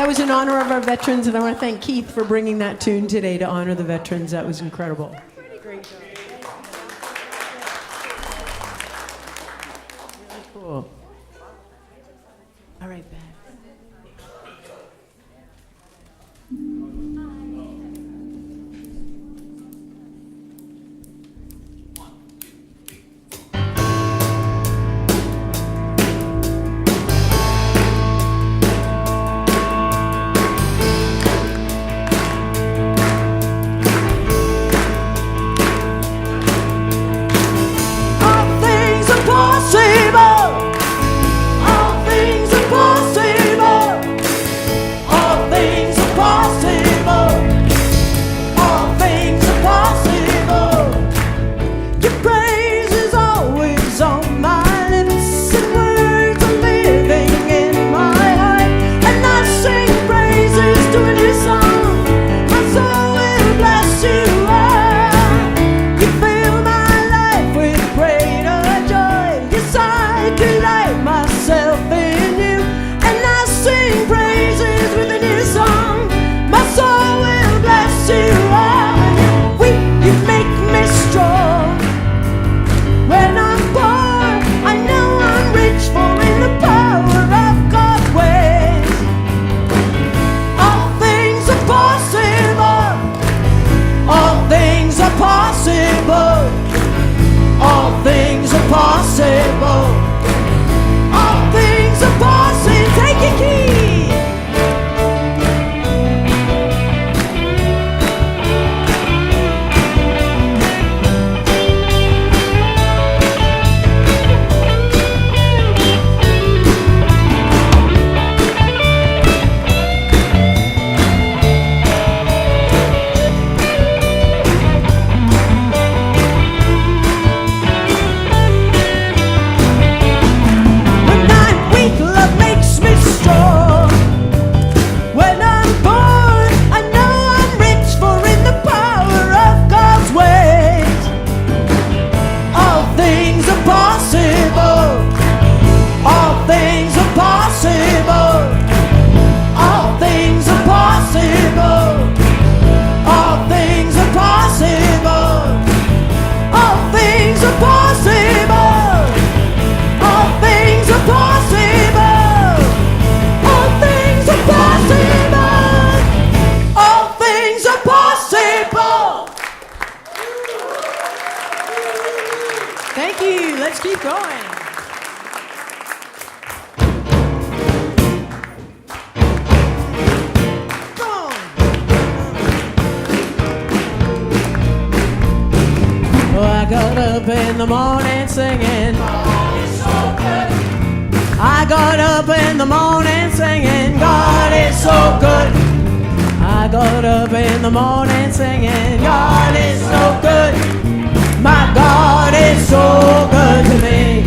That was in honor of our veterans, and I want to thank Keith for bringing that tune today to honor the veterans. That was incredible. Great job. Really cool. All right, back. All things are possible. delight myself in you, and I sing praises with a new song. My soul will bless you all. When you make me strong. When I'm poor, I know I'm rich, for in the power of God's ways, all things are possible. All things are possible. All things are possible. All things are possible. Take your key. Thank you. Let's keep going. Oh, I got up in the morning singing. God is so good. I got up in the morning singing. God is so good. I got up in the morning singing. God is so good. My God is so good to me.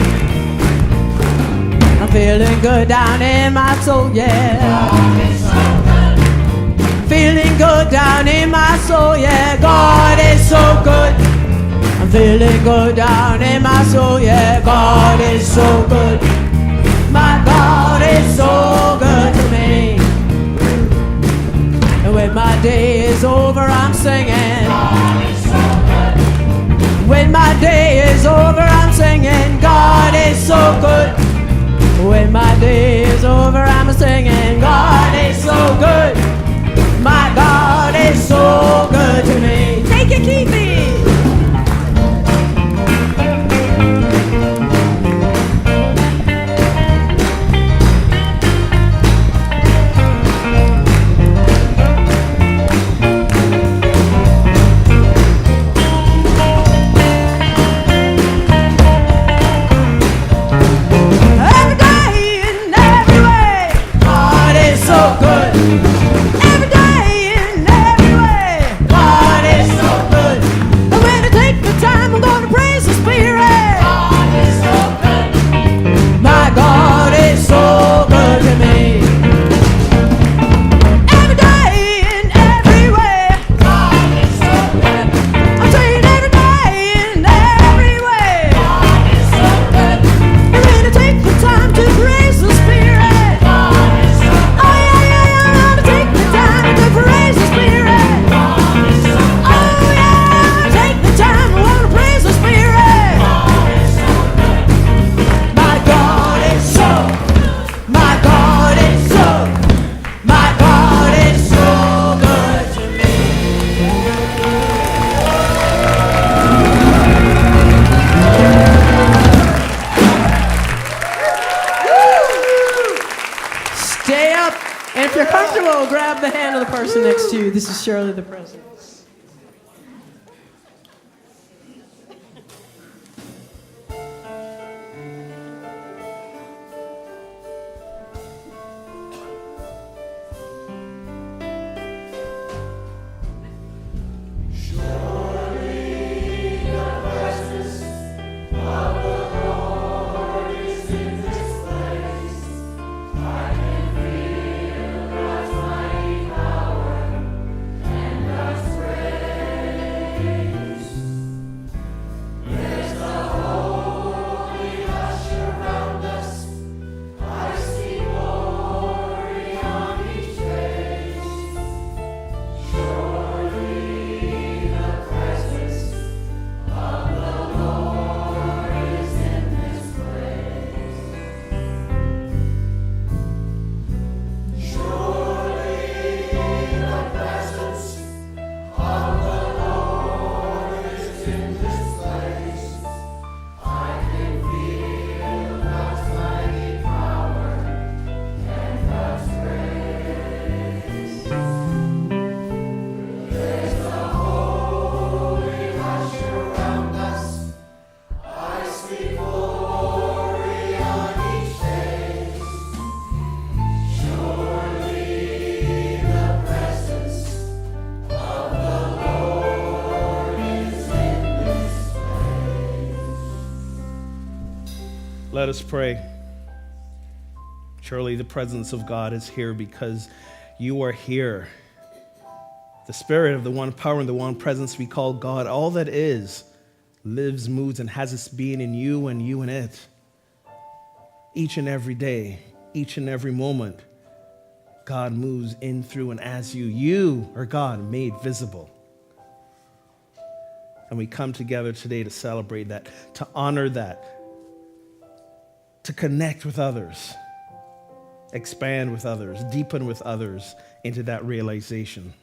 I'm feeling good down in my soul, yeah. God is so good. Feeling good down in my soul, yeah. God is so good. I'm feeling good down in my soul, yeah. God is so good. My God is so good to me. And when my day is over, I'm singing. God is so good. When my day is over, I'm singing. God is so good. When my day is over, I'm singing. God is so good. My God is so good to me. Take it, keep me. This is Shirley the President. I can feel God's mighty power and the Let us pray. Surely the presence of God is here because you are here. The Spirit of the one power and the one presence we call God, all that is, lives, moves, and has its being in you and you in it. Each and every day, each and every moment, God moves in, through, and as you. You are God made visible. And we come together today to celebrate that, to honor that, to connect with others, expand with others, deepen with others into that realization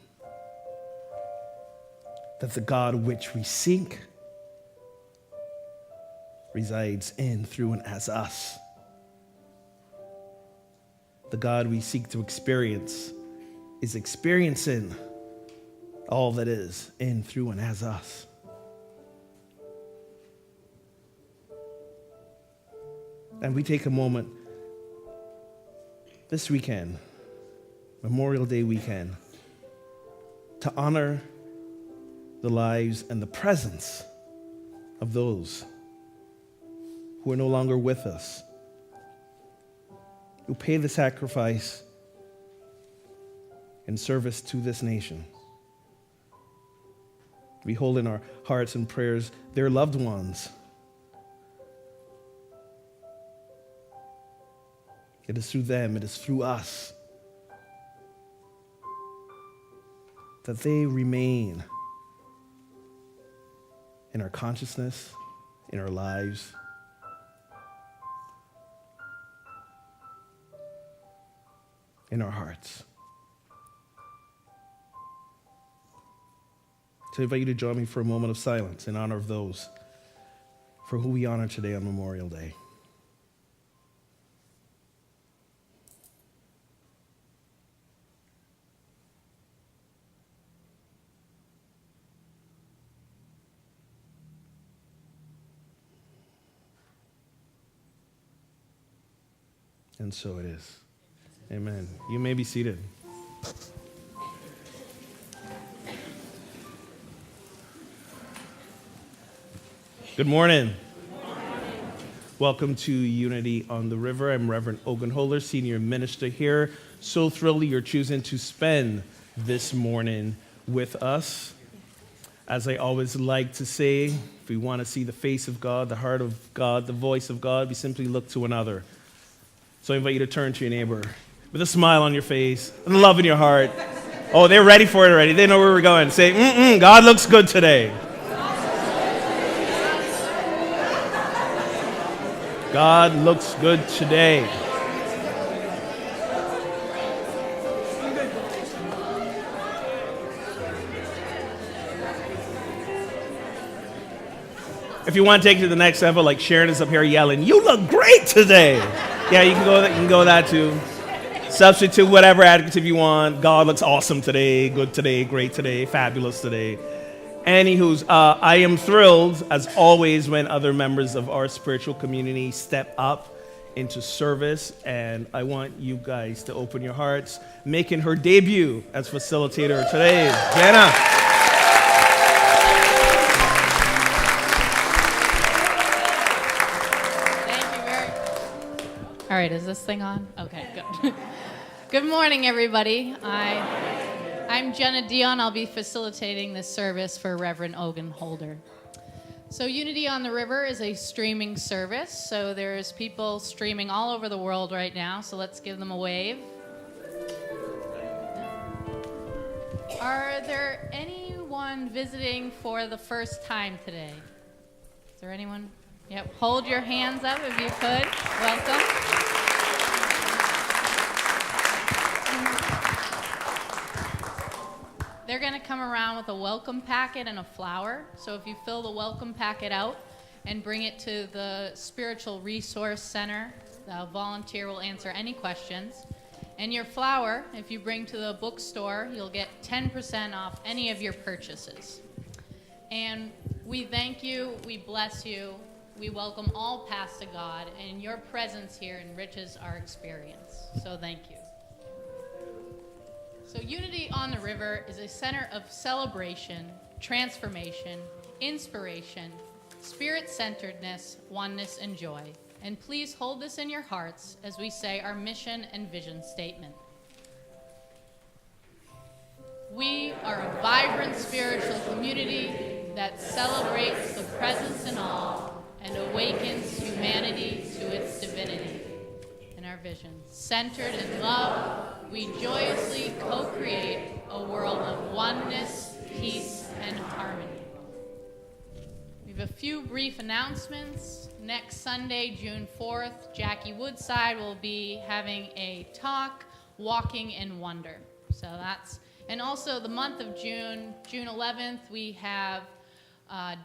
that the God which we seek resides in, through, and as us. The God we seek to experience is experiencing all that is in, through, and as us. And we take a moment this weekend, Memorial Day weekend, to honor the lives and the presence of those who are no longer with us, who pay the sacrifice in service to this nation. We hold in our hearts and prayers their loved ones. It is through them, it is through us that they remain in our consciousness, in our lives. In our hearts. So I invite you to join me for a moment of silence in honor of those for who we honor today on Memorial Day. And so it is. Amen. You may be seated. Good morning. Welcome to Unity on the River. I'm Reverend Ogun, Senior Minister here. So thrilled you're choosing to spend this morning with us. As I always like to say, if we want to see the face of God, the heart of God, the voice of God, we simply look to another. So I invite you to turn to your neighbor with a smile on your face and love in your heart. Oh, they're ready for it already. They know where we're going. Say, God looks good today. God looks good today. If you want to take it to the next level, like Sharon is up here yelling, "You look great today." Yeah, you can go that too. Substitute whatever adjective you want. God looks awesome today, good today, great today, fabulous today. Anywho's, I am thrilled, as always, when other members of our spiritual community step up into service, and I want you guys to open your hearts, making her debut as facilitator today, Jenna. All right, is this thing on? Okay, good. Good morning, everybody. I'm Jenna Dion. I'll be facilitating this service for Reverend Ogun Holder. So Unity on the River is a streaming service. So there's people streaming all over the world right now. So let's give them a wave. Are there anyone visiting for the first time today? Is there anyone? Yep, hold your hands up if you could. Welcome. They're going to come around with a welcome packet and a flower. So if you fill the welcome packet out and bring it to the Spiritual Resource Center, the volunteer will answer any questions. And your flower, if you bring to the bookstore, you'll get 10% off any of your purchases. And we thank you, we bless you, we welcome all paths to God, and your presence here enriches our experience. So thank you. So Unity on the River is a center of celebration, transformation, inspiration, spirit-centeredness, oneness, and joy. And please hold this in your hearts as we say our mission and vision statement. We are a vibrant spiritual community that celebrates the presence in all and awakens humanity to its divinity. In our vision, centered in love, we joyously co-create a world of oneness, peace, and harmony. We have a few brief announcements. Next Sunday, June 4th, Jackie Woodside will be having a talk, Walking in Wonder. So that's, and also the month of June 11th, we have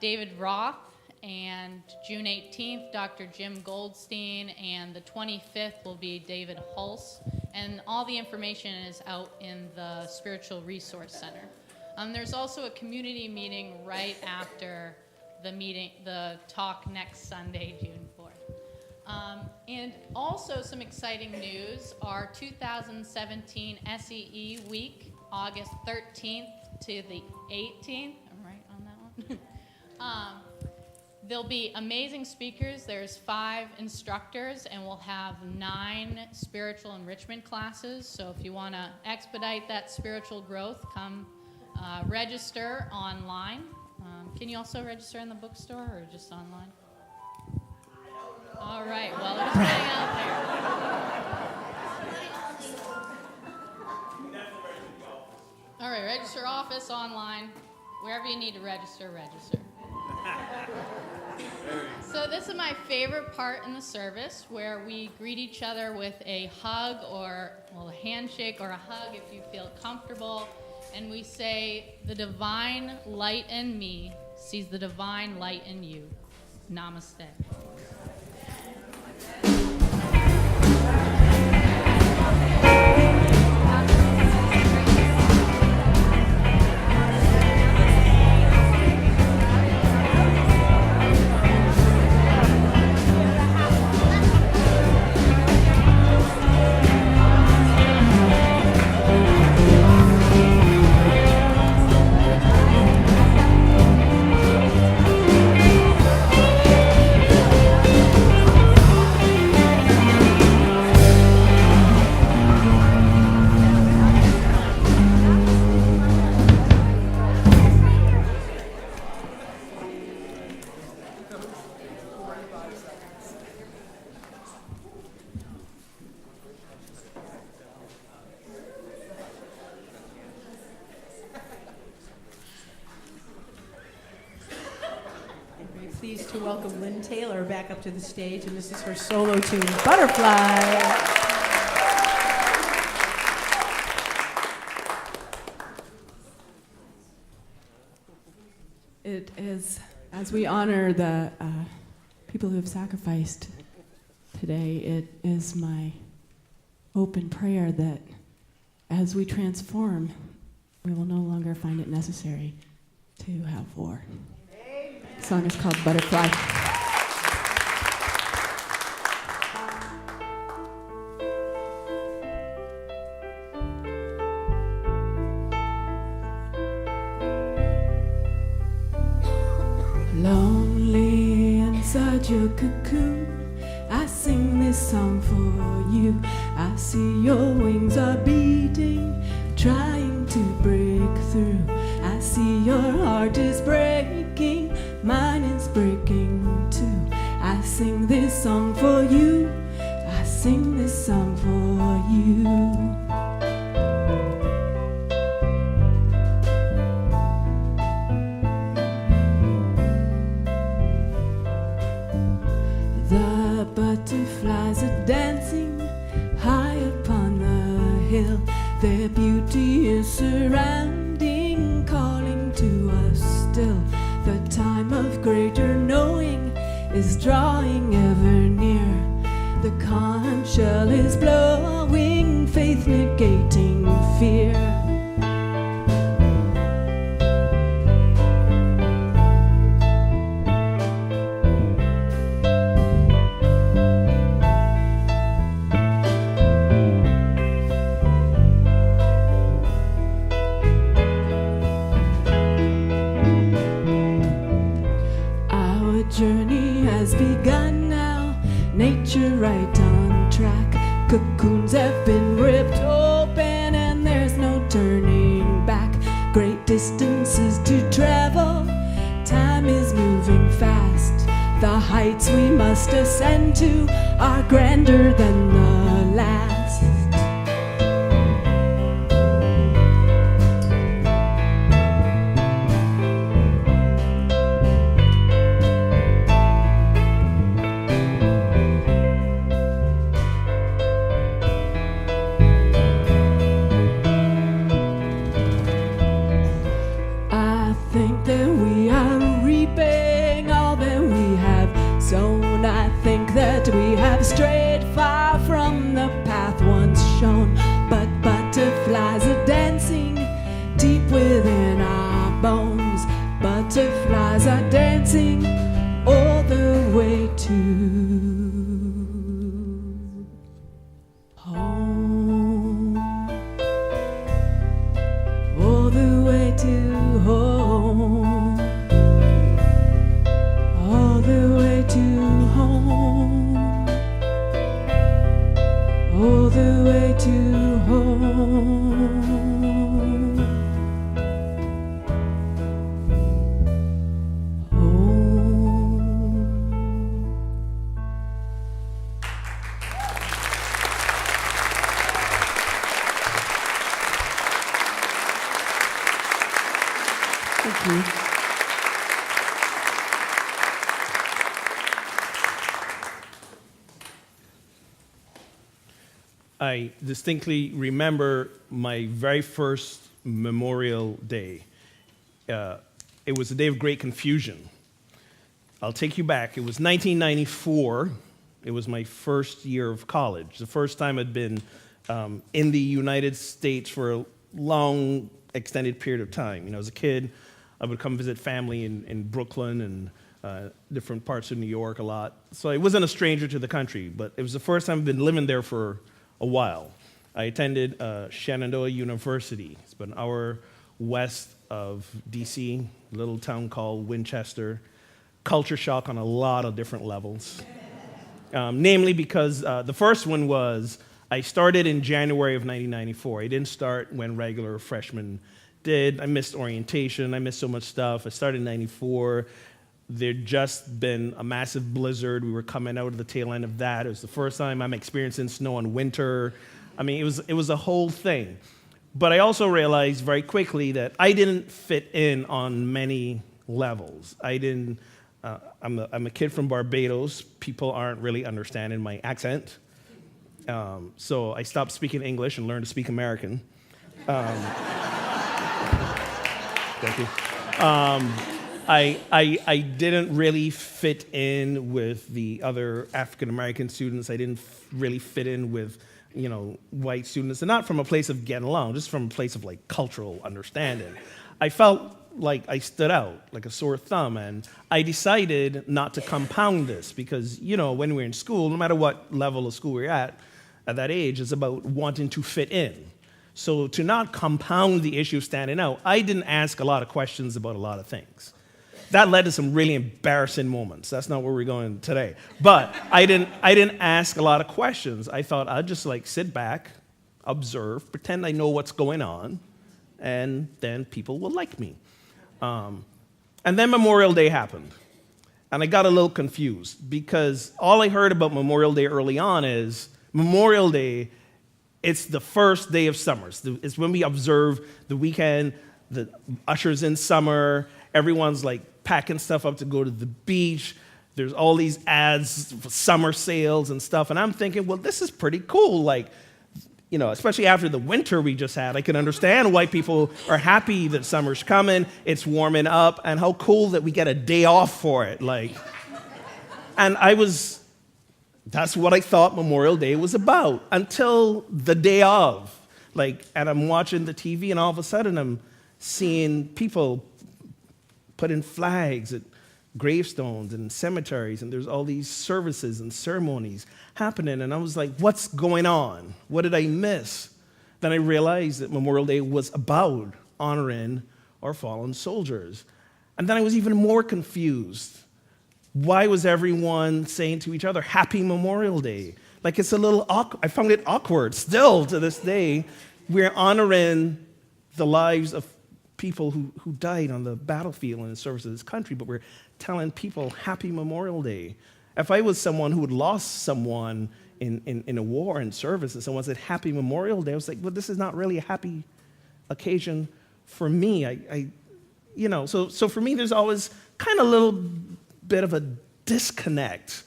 David Roth, and June 18th, Dr. Jim Goldstein, and the 25th will be David Hulse. And all the information is out in the Spiritual Resource Center. There's also a community meeting right after the talk next Sunday, June 4th. And also some exciting news, our 2017 SEE week, August 13th to the 18th. I'm right on that one. There'll be amazing speakers. There's 5 instructors, and we'll have 9 spiritual enrichment classes. So if you want to expedite that spiritual growth, come register online. Can you also register in the bookstore or just online? All right, well, just hang out there. All right, register office, online, wherever you need to register, register. So this is my favorite part in the service, where we greet each other with a hug or a handshake or a hug if you feel comfortable. And we say, the divine light in me sees the divine light in you. Namaste. Pleased to welcome Lynn Taylor back up to the stage, and this is her solo tune, Butterfly. It is, as we honor the people who have sacrificed today, it is my hope and prayer that as we transform, we will no longer find it necessary to have war. The song is called Butterfly. Lonely inside your cocoon, I sing this song for you. I see your wings are beating, trying to break through. I see your heart is breaking, mine is breaking too. I sing this song for you, I sing this song for you. The butterflies are dancing high upon the hill. Their beauty is surrounding, calling to us still. The time of greater knowing is drawing ever near. The conch shell is blowing, faith negating fear. Journey has begun now. nature right on track. Cocoons have been ripped open and there's no turning back. Great distances to travel, time is moving fast. The heights we must ascend to are grander than the last. I think that we are reaping all that we have sown. I think that we have strayed far from the path once shown. But butterflies are dancing deep within our bones. Butterflies are dancing all the way to home. All the way to home. All the way to home. All the way to home. Home. Thank you. I distinctly remember my very first Memorial Day. It was a day of great confusion. I'll take you back. It was 1994. It was my first year of college, the first time I'd been in the United States for a long, extended period of time. You know, as a kid, I would come visit family in Brooklyn and different parts of New York a lot. So I wasn't a stranger to the country, but it was the first time I've been living there for a while. I attended Shenandoah University. It's about an hour west of DC, a little town called Winchester. Culture shock on a lot of different levels. Namely because the first one was I started in January of 1994. I didn't start when regular freshmen did. I missed orientation. I missed so much stuff. I started in 94. There'd just been a massive blizzard. We were coming out of the tail end of that. It was the first time I'm experiencing snow in winter. I mean, it was a whole thing. But I also realized very quickly that I didn't fit in on many levels. I'm a kid from Barbados. People aren't really understanding my accent. So I stopped speaking English and learned to speak American. Thank you. I didn't really fit in with the other African American students. I didn't really fit in with, white students, and not from a place of getting along, just from a place of like cultural understanding. I felt like I stood out like a sore thumb, and I decided not to compound this because, when we're in school, no matter what level of school we're at that age, it's about wanting to fit in. So to not compound the issue of standing out, I didn't ask a lot of questions about a lot of things. That led to some really embarrassing moments. That's not where we're going today. But I didn't ask a lot of questions. I thought I'd just sit back, observe, pretend I know what's going on, and then people will like me. And then Memorial Day happened. And I got a little confused because all I heard about Memorial Day early on is Memorial Day, it's the first day of summer. It's when we observe the weekend, the ushers in summer, everyone's packing stuff up to go to the beach. There's all these ads for summer sales and stuff. And I'm thinking, well, this is pretty cool. Especially after the winter we just had, I can understand why people are happy that summer's coming, it's warming up, and how cool that we get a day off for it. And that's what I thought Memorial Day was about until the day of. And I'm watching the TV, and all of a sudden I'm seeing people putting flags at gravestones and cemeteries, and there's all these services and ceremonies happening, and I was like, what's going on? What did I miss? Then I realized that Memorial Day was about honoring our fallen soldiers. And then I was even more confused Why was everyone saying to each other, Happy Memorial Day? Like, it's a little awkward. I found it awkward still to this day. We're honoring the lives of people who died on the battlefield in the service of this country, but we're telling people Happy Memorial Day. If I was someone who had lost someone in a war and service, and someone said Happy Memorial Day, I was like, well, this is not really a happy occasion for me. So for me, there's always kind of a little bit of a disconnect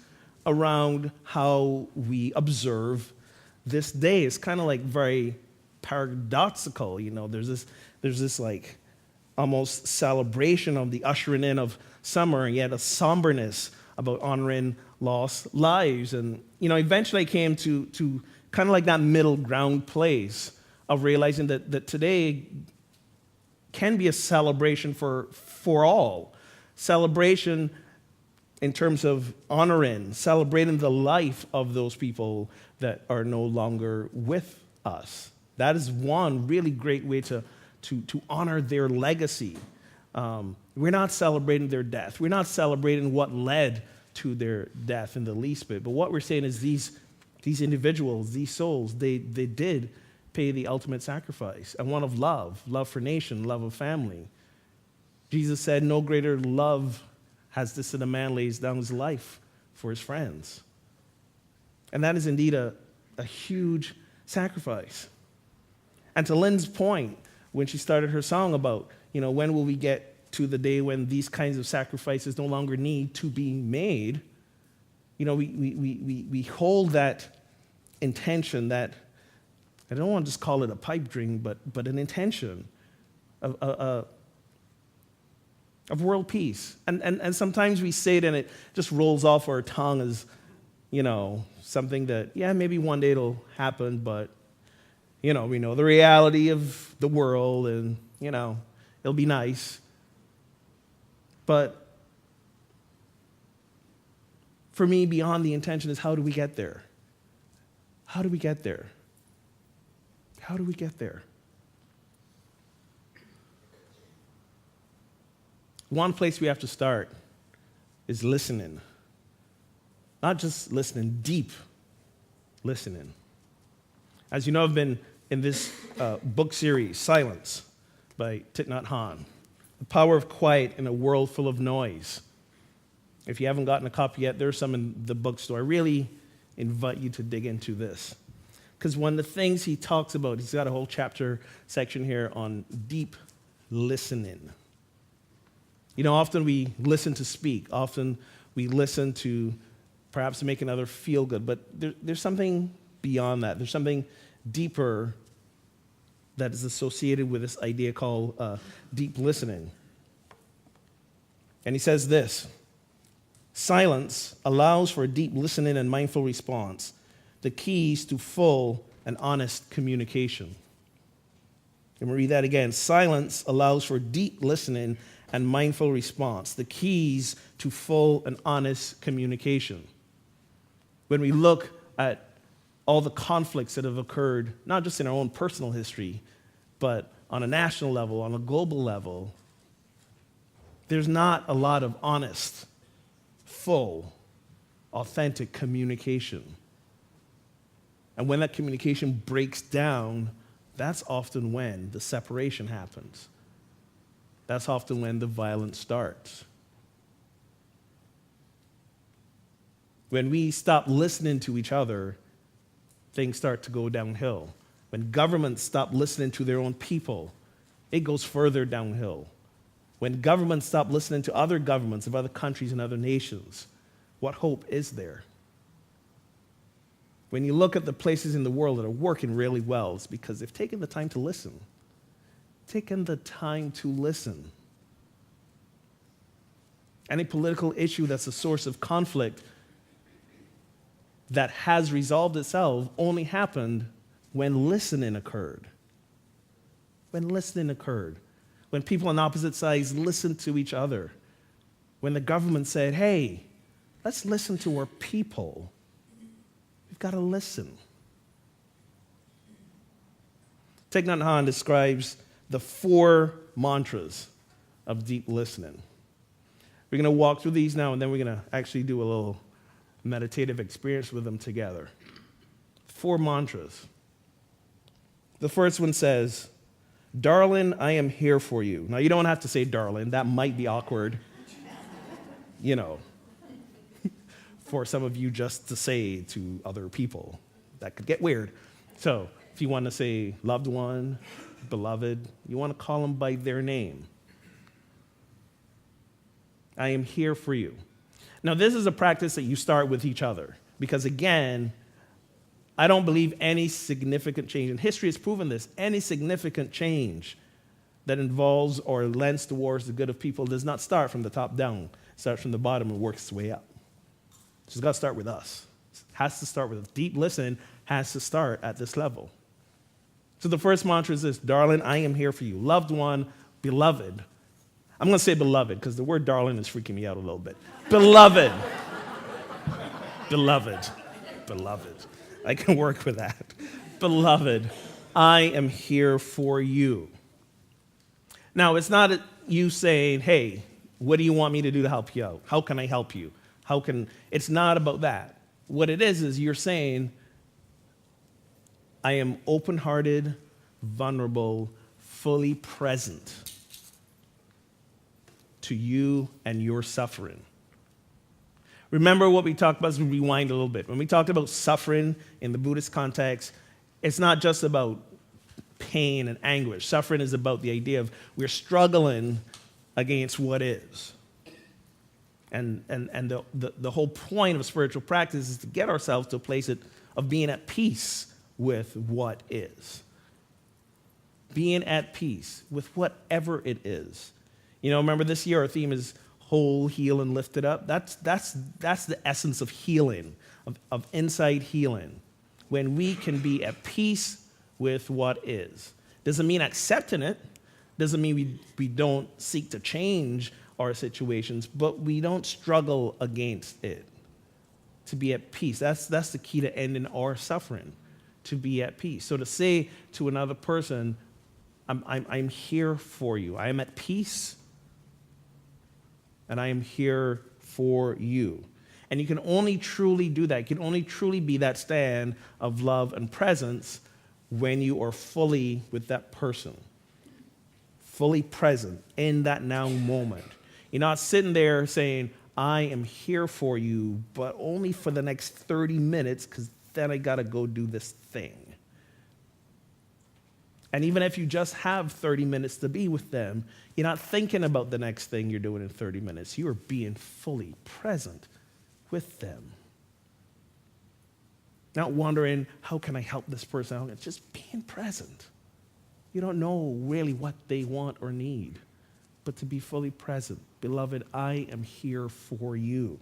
around how we observe this day. It's kind of like very paradoxical. There's this like almost celebration of the ushering in of summer, and yet a somberness about honoring lost lives. And eventually I came to kind of like that middle ground place of realizing that today can be a celebration for all. Celebration in terms of honoring, celebrating the life of those people that are no longer with us. That is one really great way to honor their legacy. We're not celebrating their death. We're not celebrating what led to their death in the least bit. But what we're saying is these individuals, these souls, they did pay the ultimate sacrifice, and one of love for nation, love of family. Jesus said, no greater love has this that a man lays down his life for his friends. And that is indeed a huge sacrifice. And to Lynn's point, when she started her song about, when will we get to the day when these kinds of sacrifices no longer need to be made, we hold that intention, that, I don't want to just call it a pipe dream, but an intention of world peace. And sometimes we say it and it just rolls off our tongue as, something that, maybe one day it'll happen, but, we know the reality of the world and, it'll be nice. But for me, beyond the intention is how do we get there? How do we get there? How do we get there? One place we have to start is listening. Not just listening, deep listening. As you know, I've been in this book series, Silence, by Thich Nhat Hanh. The Power of Quiet in a World Full of Noise. If you haven't gotten a copy yet, there's some in the bookstore. I really invite you to dig into this. Because one of the things he talks about, he's got a whole chapter section here on deep listening. Often we listen to speak. Often we listen to perhaps make another feel good. But there's something beyond that. There's something deeper that is associated with this idea called deep listening. And he says this: silence allows for deep listening and mindful response, the keys to full and honest communication. Let me read that again. Silence allows for deep listening and mindful response, the keys to full and honest communication. When we look at all the conflicts that have occurred, not just in our own personal history, but on a national level, on a global level, there's not a lot of honest, full, authentic communication. And when that communication breaks down, that's often when the separation happens. That's often when the violence starts. When we stop listening to each other, things start to go downhill. When governments stop listening to their own people, it goes further downhill. When governments stop listening to other governments of other countries and other nations, what hope is there? When you look at the places in the world that are working really well, it's because they've taken the time to listen. Taken the time to listen. Any political issue that's a source of conflict that has resolved itself only happened when listening occurred. When listening occurred. When people on opposite sides listened to each other. When the government said, hey, let's listen to our people. We've got to listen. Thich Nhat Hanh describes the 4 mantras of deep listening. We're going to walk through these now, and then we're going to actually do a little meditative experience with them together. 4 mantras. The first one says, "Darling, I am here for you." Now, you don't have to say darling. That might be awkward, for some of you just to say to other people. That could get weird. So if you want to say loved one, beloved, you want to call them by their name. I am here for you. Now, this is a practice that you start with each other because, again, I don't believe any significant change, and history has proven this, any significant change that involves or lends towards the good of people does not start from the top down. It starts from the bottom and works its way up. So it's got to start with us. It has to start with us. Deep listen has to start at this level. So the first mantra is this: darling, I am here for you. Loved one, beloved. I'm going to say beloved because the word darling is freaking me out a little bit. Beloved. Beloved. Beloved. I can work with that. Beloved, I am here for you. Now, it's not you saying, hey, what do you want me to do to help you out? How can I help you? It's not about that. What it is you're saying, I am open-hearted, vulnerable, fully present to you and your suffering. Remember what we talked about as we rewind a little bit. When we talked about suffering in the Buddhist context, it's not just about pain and anguish. Suffering is about the idea of we're struggling against what is. And the whole point of spiritual practice is to get ourselves to a place of being at peace with what is. Being at peace with whatever it is. Remember this year our theme is whole, heal, and lifted up. That's the essence of healing, of inside healing. When we can be at peace with what is. Doesn't mean accepting it. Doesn't mean we don't seek to change our situations, but we don't struggle against it. To be at peace. That's the key to ending our suffering. To be at peace. So to say to another person, I'm here for you. I am at peace. And I am here for you. And you can only truly do that. You can only truly be that stand of love and presence when you are fully with that person. Fully present in that now moment. You're not sitting there saying, I am here for you, but only for the next 30 minutes because then I got to go do this thing. And even if you just have 30 minutes to be with them, you're not thinking about the next thing you're doing in 30 minutes. You are being fully present with them. Not wondering, how can I help this person out? It's just being present. You don't know really what they want or need, but to be fully present. Beloved, I am here for you.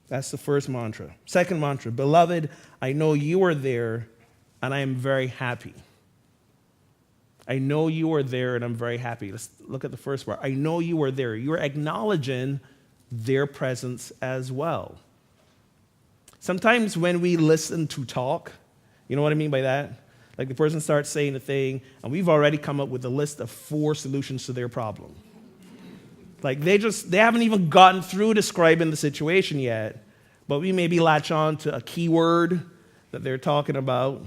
That's the first mantra. Second mantra, beloved, I know you are there and I am very happy. I know you are there and I'm very happy. Let's look at the first part. I know you are there. You're acknowledging their presence as well. Sometimes when we listen to talk, you know what I mean by that? Like the person starts saying a thing and we've already come up with a list of 4 solutions to their problem. Like they haven't even gotten through describing the situation yet, but we maybe latch on to a keyword that they're talking about.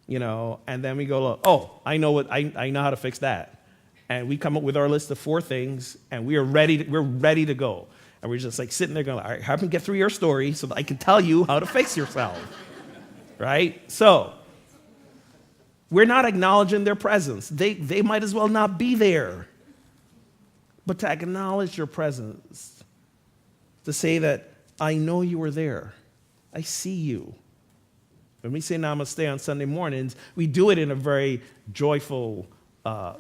And then we go, oh, I know how to fix that. And we come up with our list of 4 things, and we're ready to go. And we're just like sitting there going, all right, help me get through your story so that I can tell you how to fix yourself. Right? So, we're not acknowledging their presence. They might as well not be there. But to acknowledge your presence, to say that I know you are there. I see you. When we say namaste on Sunday mornings, we do it in a very joyful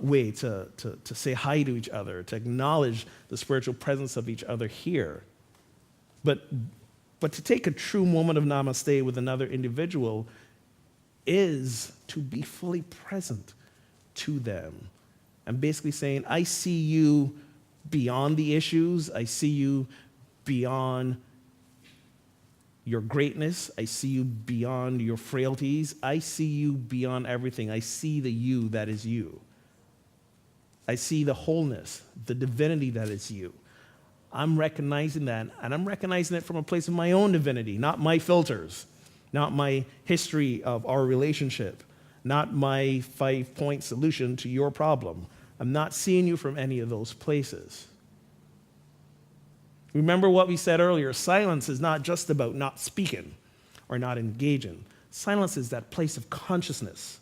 way to say hi to each other, to acknowledge the spiritual presence of each other here. But to take a true moment of namaste with another individual is to be fully present to them. And basically saying, I see you beyond the issues. I see you beyond your greatness. I see you beyond your frailties. I see you beyond everything. I see the you that is you. I see the wholeness, the divinity that is you. I'm recognizing that, and I'm recognizing it from a place of my own divinity, not my filters, not my history of our relationship, not my 5-point solution to your problem. I'm not seeing you from any of those places. Remember what we said earlier, silence is not just about not speaking or not engaging. Silence is that place of consciousness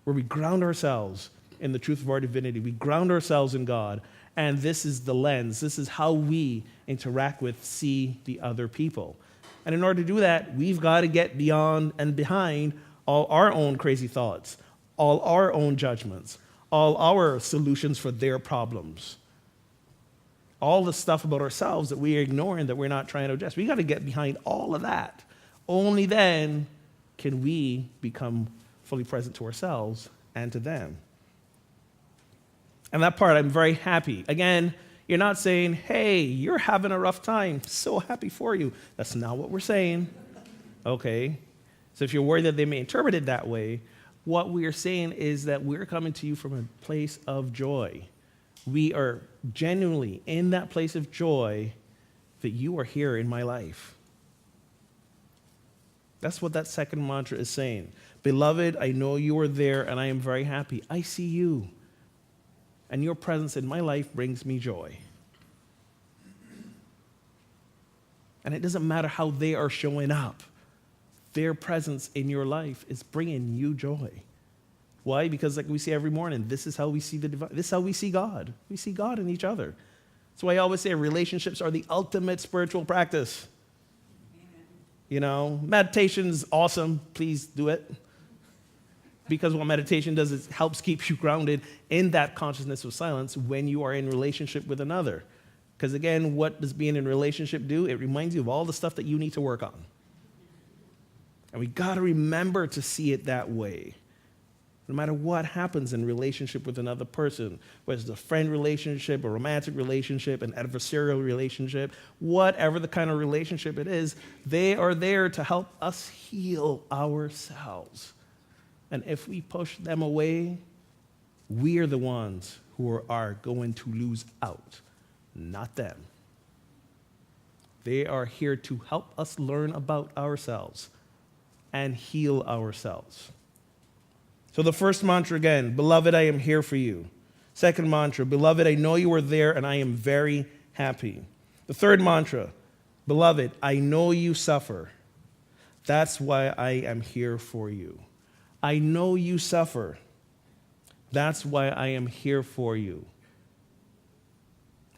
where we ground ourselves in the truth of our divinity. We ground ourselves in God, and this is the lens. This is how we interact with, see the other people. And in order to do that, we've got to get beyond and behind all our own crazy thoughts, all our own judgments, all our solutions for their problems, all the stuff about ourselves that we are ignoring, that we're not trying to address. We got to get behind all of that. Only then can we become fully present to ourselves and to them. And that part, I'm very happy. Again, you're not saying, hey, you're having a rough time. So happy for you. That's not what we're saying. Okay? So if you're worried that they may interpret it that way, what we are saying is that we're coming to you from a place of joy. We are genuinely in that place of joy that you are here in my life. That's what that second mantra is saying. Beloved, I know you are there and I am very happy. I see you. And your presence in my life brings me joy. And it doesn't matter how they are showing up. Their presence in your life is bringing you joy. Why? Because like we say every morning, this is how we see the divine. This is how we see God. We see God in each other. That's why I always say relationships are the ultimate spiritual practice. You know, meditation's awesome. Please do it. Because what meditation does is helps keep you grounded in that consciousness of silence when you are in relationship with another. Because again, what does being in relationship do? It reminds you of all the stuff that you need to work on. And we got to remember to see it that way. No matter what happens in relationship with another person, whether it's a friend relationship, a romantic relationship, an adversarial relationship, whatever the kind of relationship it is, they are there to help us heal ourselves. And if we push them away, we are the ones who are going to lose out, not them. They are here to help us learn about ourselves and heal ourselves. So the first mantra again, beloved, I am here for you. Second mantra, beloved, I know you are there and I am very happy. The third mantra, beloved, I know you suffer. That's why I am here for you. I know you suffer. That's why I am here for you.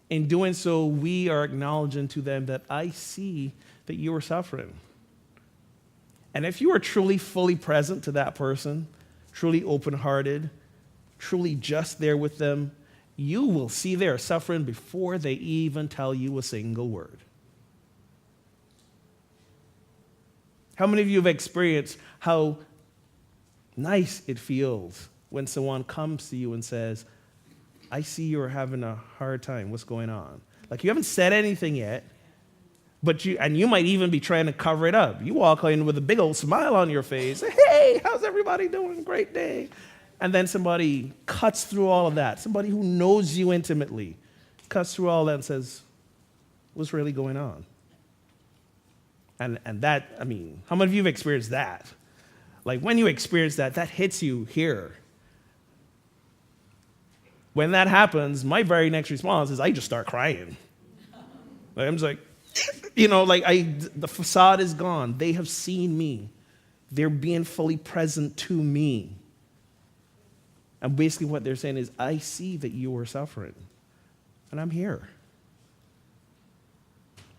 In doing so, we are acknowledging to them that I see that you are suffering. And if you are truly fully present to that person, truly open-hearted, truly just there with them, you will see their suffering before they even tell you a single word. How many of you have experienced how nice it feels when someone comes to you and says, I see you're having a hard time. What's going on? Like you haven't said anything yet, but you might even be trying to cover it up. You walk in with a big old smile on your face. Hey, how's everybody doing? Great day. And then somebody cuts through all of that. Somebody who knows you intimately cuts through all that and says, what's really going on? And that, I mean, how many of you have experienced that? Like when you experience that, that hits you here. When that happens, my very next response is I just start crying. Like, I'm just like, you know, like the facade is gone. They have seen me. They're being fully present to me. And basically what they're saying is, I see that you are suffering, and I'm here.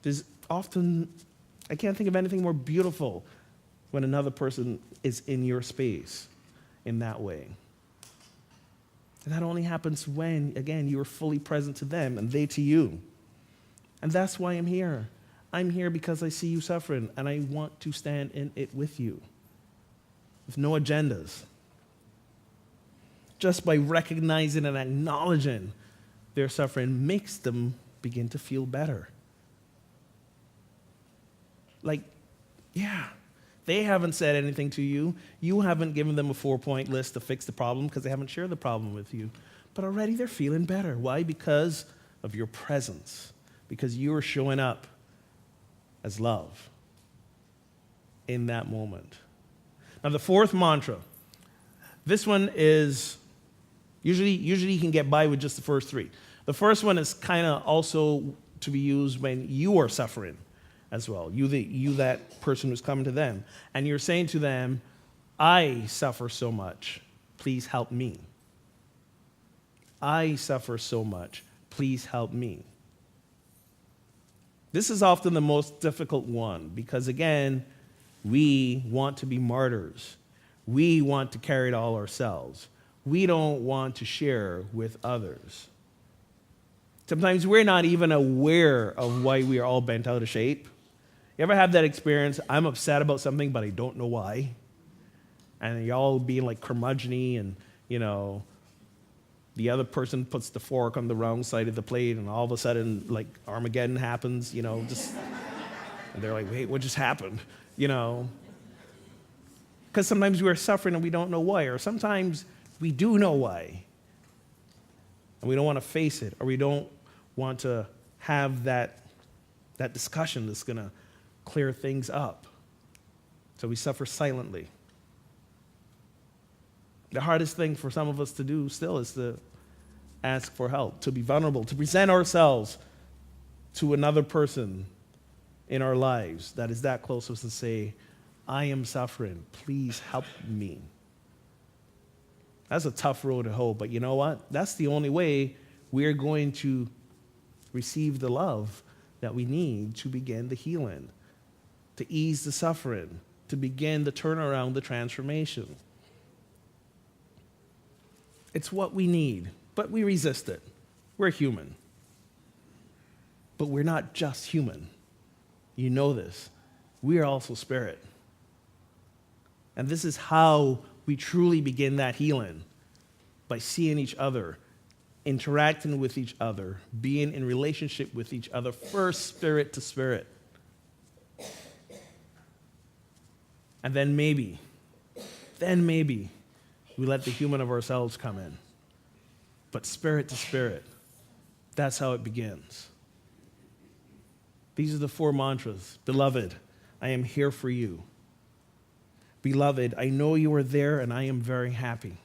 There's often, I can't think of anything more beautiful when another person is in your space in that way. And that only happens when, again, you are fully present to them and they to you. And that's why I'm here. I'm here because I see you suffering, and I want to stand in it with you. With no agendas. Just by recognizing and acknowledging their suffering makes them begin to feel better. Like, yeah, They haven't said anything to you. You haven't given them a 4-point list to fix the problem because they haven't shared the problem with you. But already they're feeling better. Why? Because of your presence. Because you are showing up as love in that moment. Now, the fourth mantra. This one is, usually you can get by with just the first three. The first one is kind of also to be used when you are suffering as well. You that person who's coming to them. And you're saying to them, I suffer so much. Please help me. I suffer so much. Please help me. This is often the most difficult one because, again, we want to be martyrs. We want to carry it all ourselves. We don't want to share with others. Sometimes we're not even aware of why we are all bent out of shape. You ever have that experience? I'm upset about something, but I don't know why. And y'all being like curmudgeon-y and, the other person puts the fork on the wrong side of the plate and all of a sudden, like, Armageddon happens, and they're like, wait, what just happened? Because sometimes we're suffering and we don't know why, or sometimes we do know why. And we don't want to face it, or we don't want to have that discussion that's going to clear things up. So we suffer silently. The hardest thing for some of us to do still is to ask for help, to be vulnerable, to present ourselves to another person in our lives that is that close to us to say, I am suffering, please help me. That's a tough road to hoe, but you know what? That's the only way we're going to receive the love that we need to begin the healing, to ease the suffering, to begin the turnaround, the transformation. It's what we need, but we resist it. We're human. But we're not just human. You know this. We are also spirit. And this is how we truly begin that healing, by seeing each other, interacting with each other, being in relationship with each other, first spirit to spirit. And then maybe we let the human of ourselves come in. But spirit to spirit, that's how it begins. These are the 4 mantras. Beloved, I am here for you. Beloved, I know you are there and I am very happy.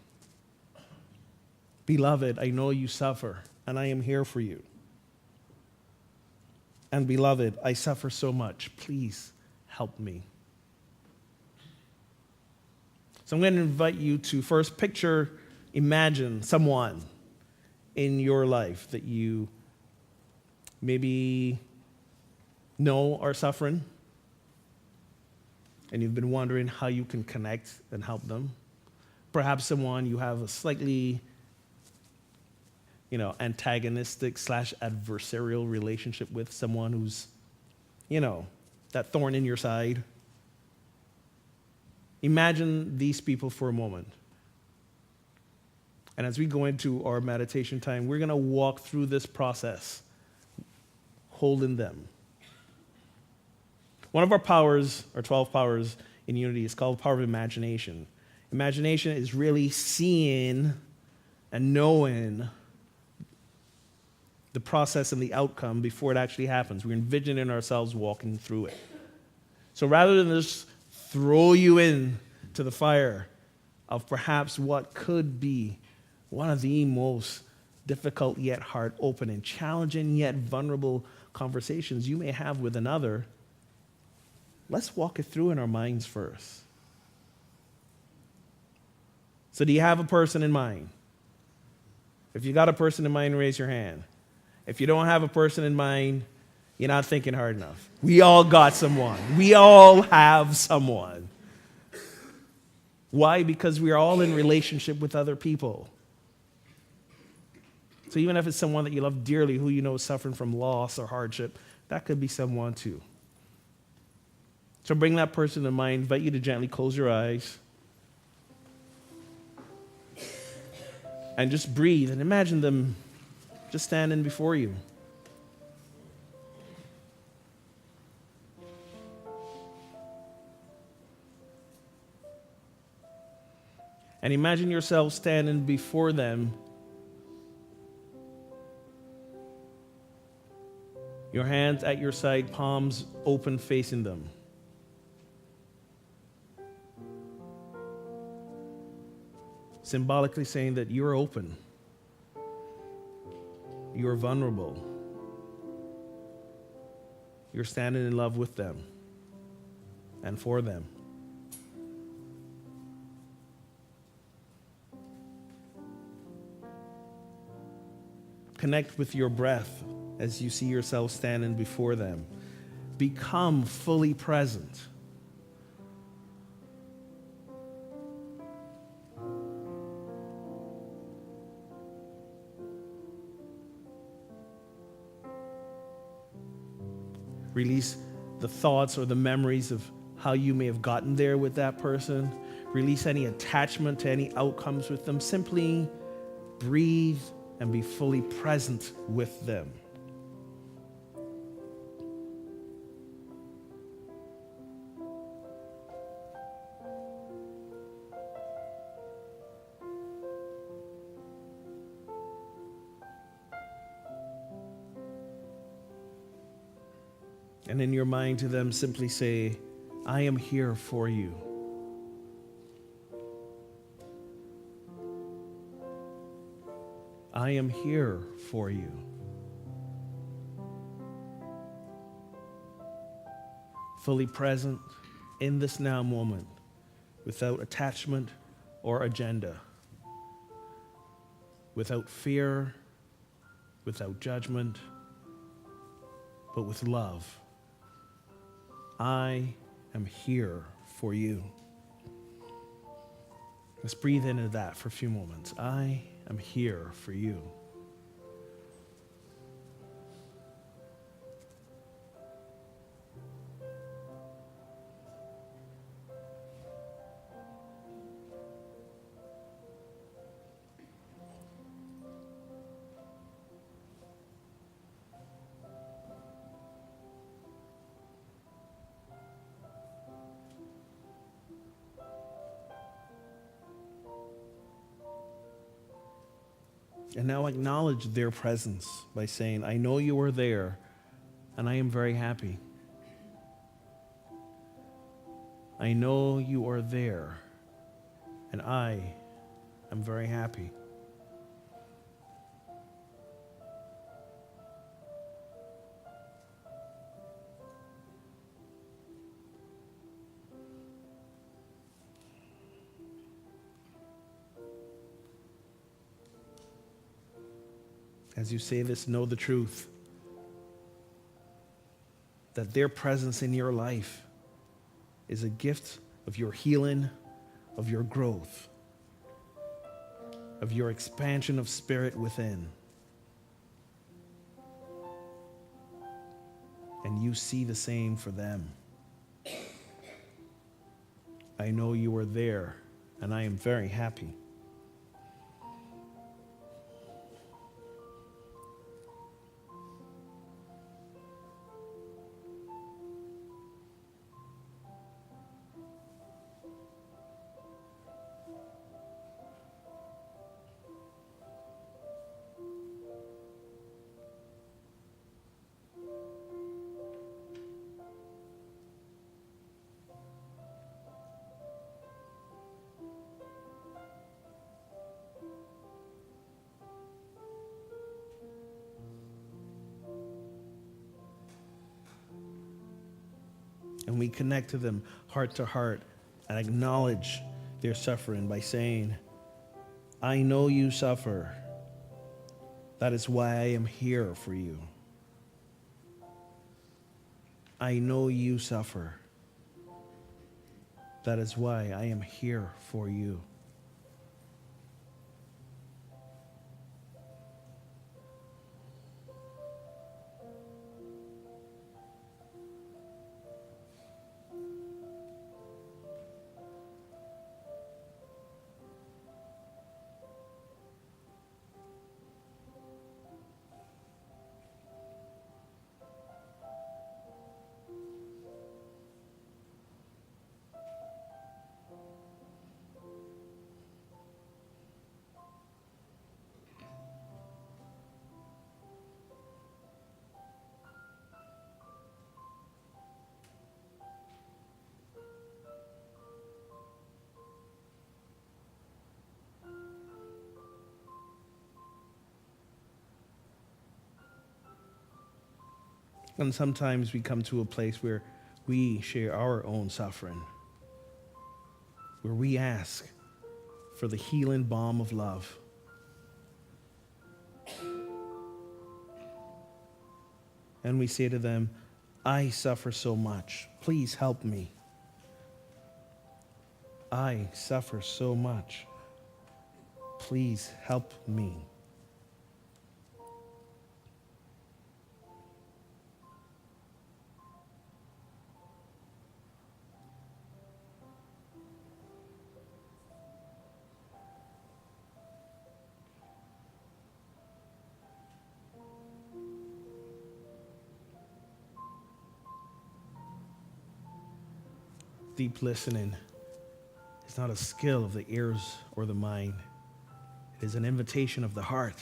Beloved, I know you suffer and I am here for you. And beloved, I suffer so much. Please help me. So I'm going to invite you to first imagine someone in your life that you maybe know are suffering, and you've been wondering how you can connect and help them. Perhaps someone you have a slightly, antagonistic / adversarial relationship with, someone who's, that thorn in your side. Imagine these people for a moment. And as we go into our meditation time, we're going to walk through this process, holding them. One of our powers, our 12 powers in unity, is called the power of imagination. Imagination is really seeing and knowing the process and the outcome before it actually happens. We're envisioning ourselves walking through it. So rather than just throw you in to the fire of perhaps what could be one of the most difficult yet heart-opening, challenging yet vulnerable conversations you may have with another, let's walk it through in our minds first. So do you have a person in mind? If you got a person in mind, raise your hand. If you don't have a person in mind, you're not thinking hard enough. We all got someone. We all have someone. Why? Because we are all in relationship with other people. So even if it's someone that you love dearly, who you know is suffering from loss or hardship, that could be someone too. So bring that person in mind. Invite you to gently close your eyes. And just breathe and imagine them just standing before you. And imagine yourself standing before them. Your hands at your side, palms open facing them. Symbolically saying that you're open. You're vulnerable. You're standing in love with them and for them. Connect with your breath as you see yourself standing before them. Become fully present. Release the thoughts or the memories of how you may have gotten there with that person. Release any attachment to any outcomes with them. Simply breathe and be fully present with them. And in your mind to them, simply say, I am here for you. I am here for you. Fully present in this now moment, without attachment or agenda, without fear, without judgment, but with love. I am here for you. Let's breathe into that for a few moments. I am here for you. And now acknowledge their presence by saying, I know you are there, and I am very happy. I know you are there, and I am very happy. As you say this, know the truth that their presence in your life is a gift of your healing, of your growth, of your expansion of spirit within. And you see the same for them. I know you are there, and I am very happy. And we connect to them heart to heart and acknowledge their suffering by saying, I know you suffer. That is why I am here for you. I know you suffer. That is why I am here for you. And sometimes we come to a place where we share our own suffering, where we ask for the healing balm of love. And we say to them, I suffer so much. Please help me. I suffer so much. Please help me. Deep listening is not a skill of the ears or the mind. It is an invitation of the heart.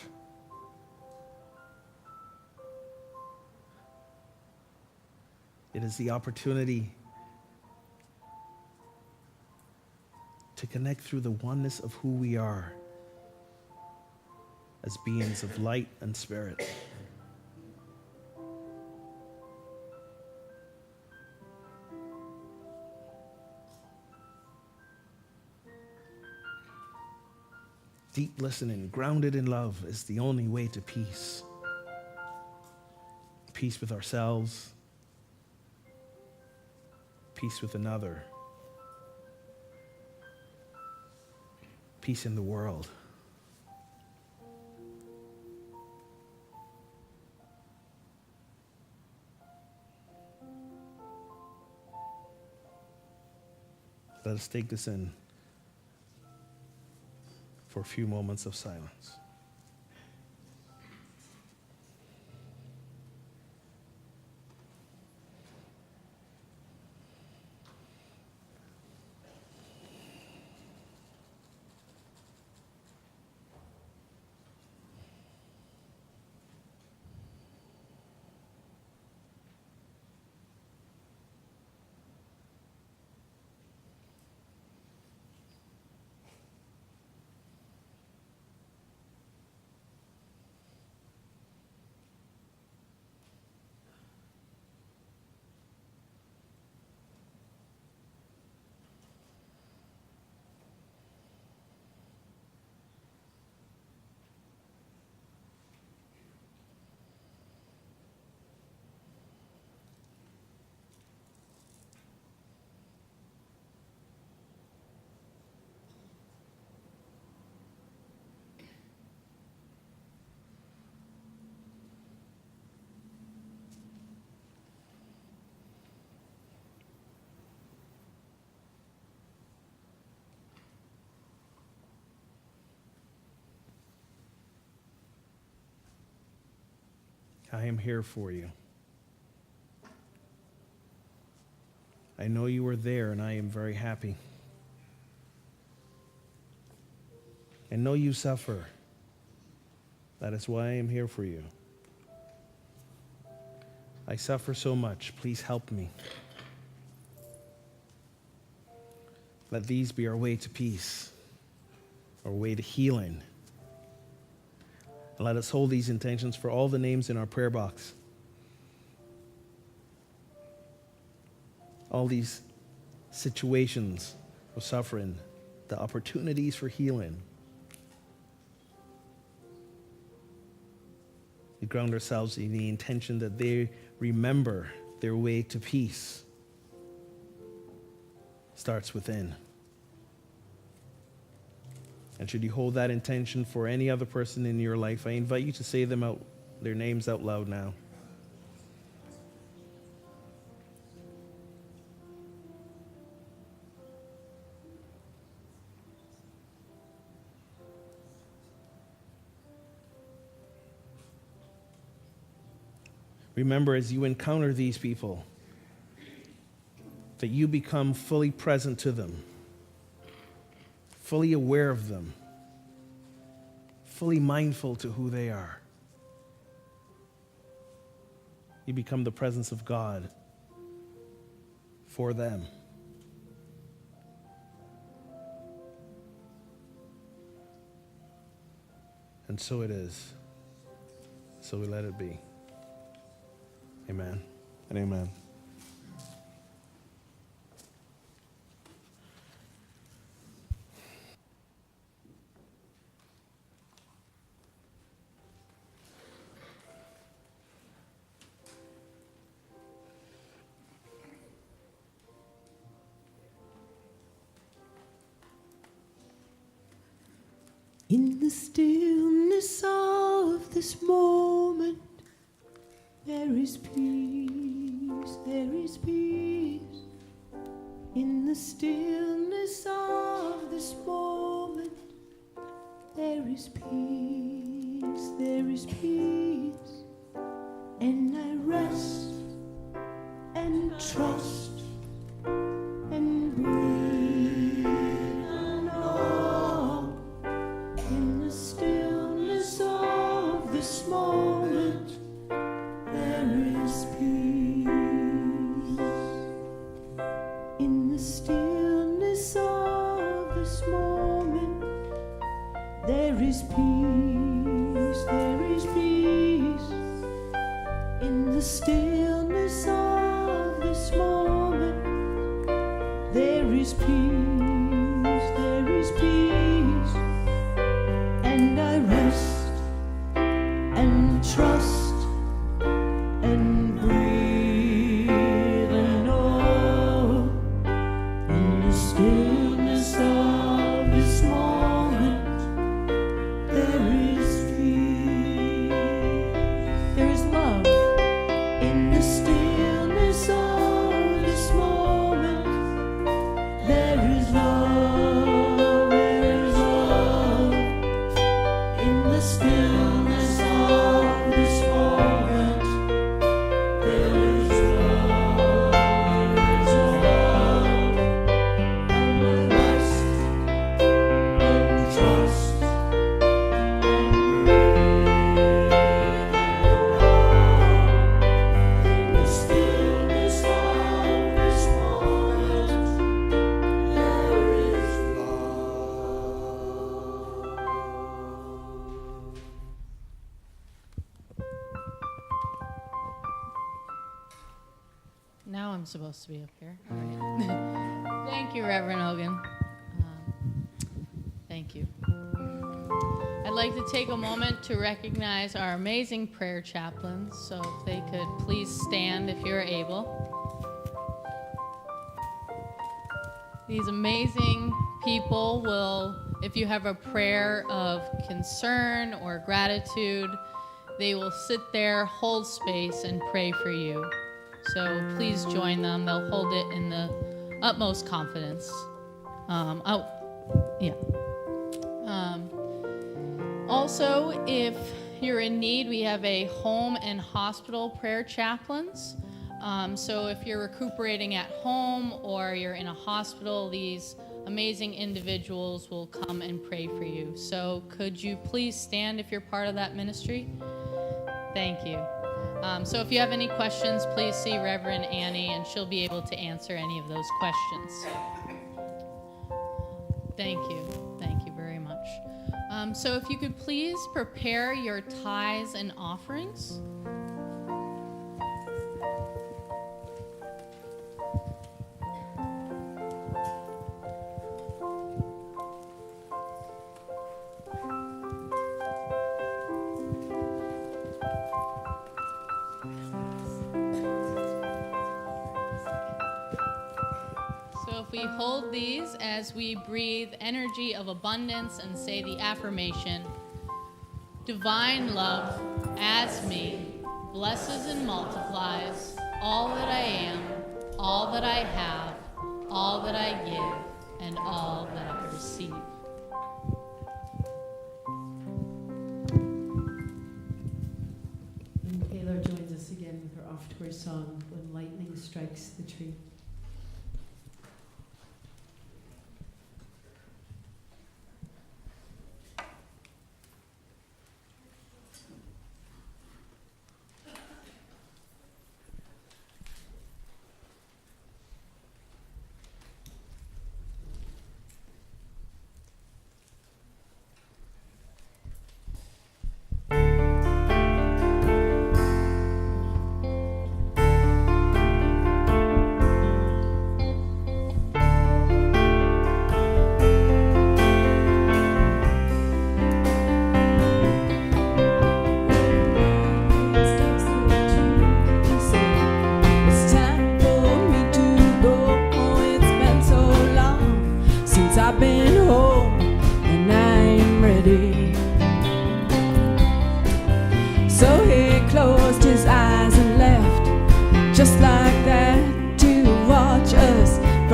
It is the opportunity to connect through the oneness of who we are as beings of light and spirit. Deep listening, grounded in love, is the only way to peace. Peace with ourselves, peace with another, peace in the world. Let us take this in for a few moments of silence. I am here for you. I know you are there, and I am very happy. I know you suffer. That is why I am here for you. I suffer so much. Please help me. Let these be our way to peace, our way to healing. And let us hold these intentions for all the names in our prayer box. All these situations of suffering, the opportunities for healing. We ground ourselves in the intention that they remember their way to peace starts within. And should you hold that intention for any other person in your life, I invite you to say them out, their names out loud now. Remember, as you encounter these people, that you become fully present to them, fully aware of them, fully mindful to who they are. You become the presence of God for them. And so it is. So we let it be. Amen and amen. In the stillness of this moment, there is peace, there is peace. In the stillness of this moment, there is peace, there is peace. And I rest and trust and breathe and know. In the stillness of this moment, there is peace. In the stillness of this moment, there is peace, there is peace. In the stillness of this moment, there is peace, there is peace. And I rest and trust and breathe and know. In the stillness of this moment, there is peace. There is love. In the stillness of this moment, there is love, there is love. In the stillness of this moment, there is love, there is love. And I rest and trust and breathe and know. In the stillness of this moment, there is love. Now I'm supposed to be up here. All right. Thank you, Reverend Ogun. Thank you. I'd like to take a moment to recognize our amazing prayer chaplains. So if they could please stand if you're able. These amazing people will, if you have a prayer of concern or gratitude, they will sit there, hold space, and pray for you. So please join them. They'll hold it in the utmost confidence. Also, if you're in need, we have a home and hospital prayer chaplains. So if you're recuperating at home or you're in a hospital, these amazing individuals will come and pray for you. So could you please stand if you're part of that ministry? Thank you. So if you have any questions, please see Reverend Annie, and she'll be able to answer any of those questions. Thank you. Thank you very much. So if you could please prepare your tithes and offerings. So if we hold these as we breathe energy of abundance and say the affirmation, divine love as me blesses and multiplies all that I am, all that I have, all that I give, and all that I receive. And Taylor joins us again with her off-tour song, When Lightning Strikes the Tree.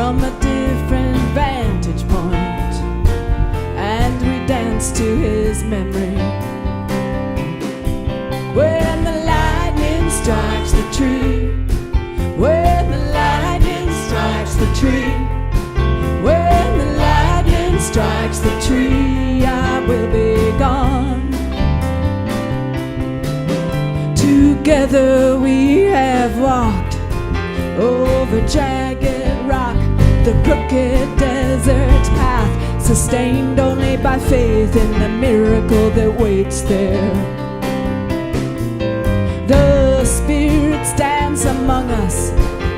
from a different vantage point, and we dance to his memory. When the lightning strikes the tree, when the lightning strikes the tree, when the lightning strikes the tree, I will be gone. Together we have walked over jagged rock, the crooked desert path, sustained only by faith in the miracle that waits there. The spirits dance among us,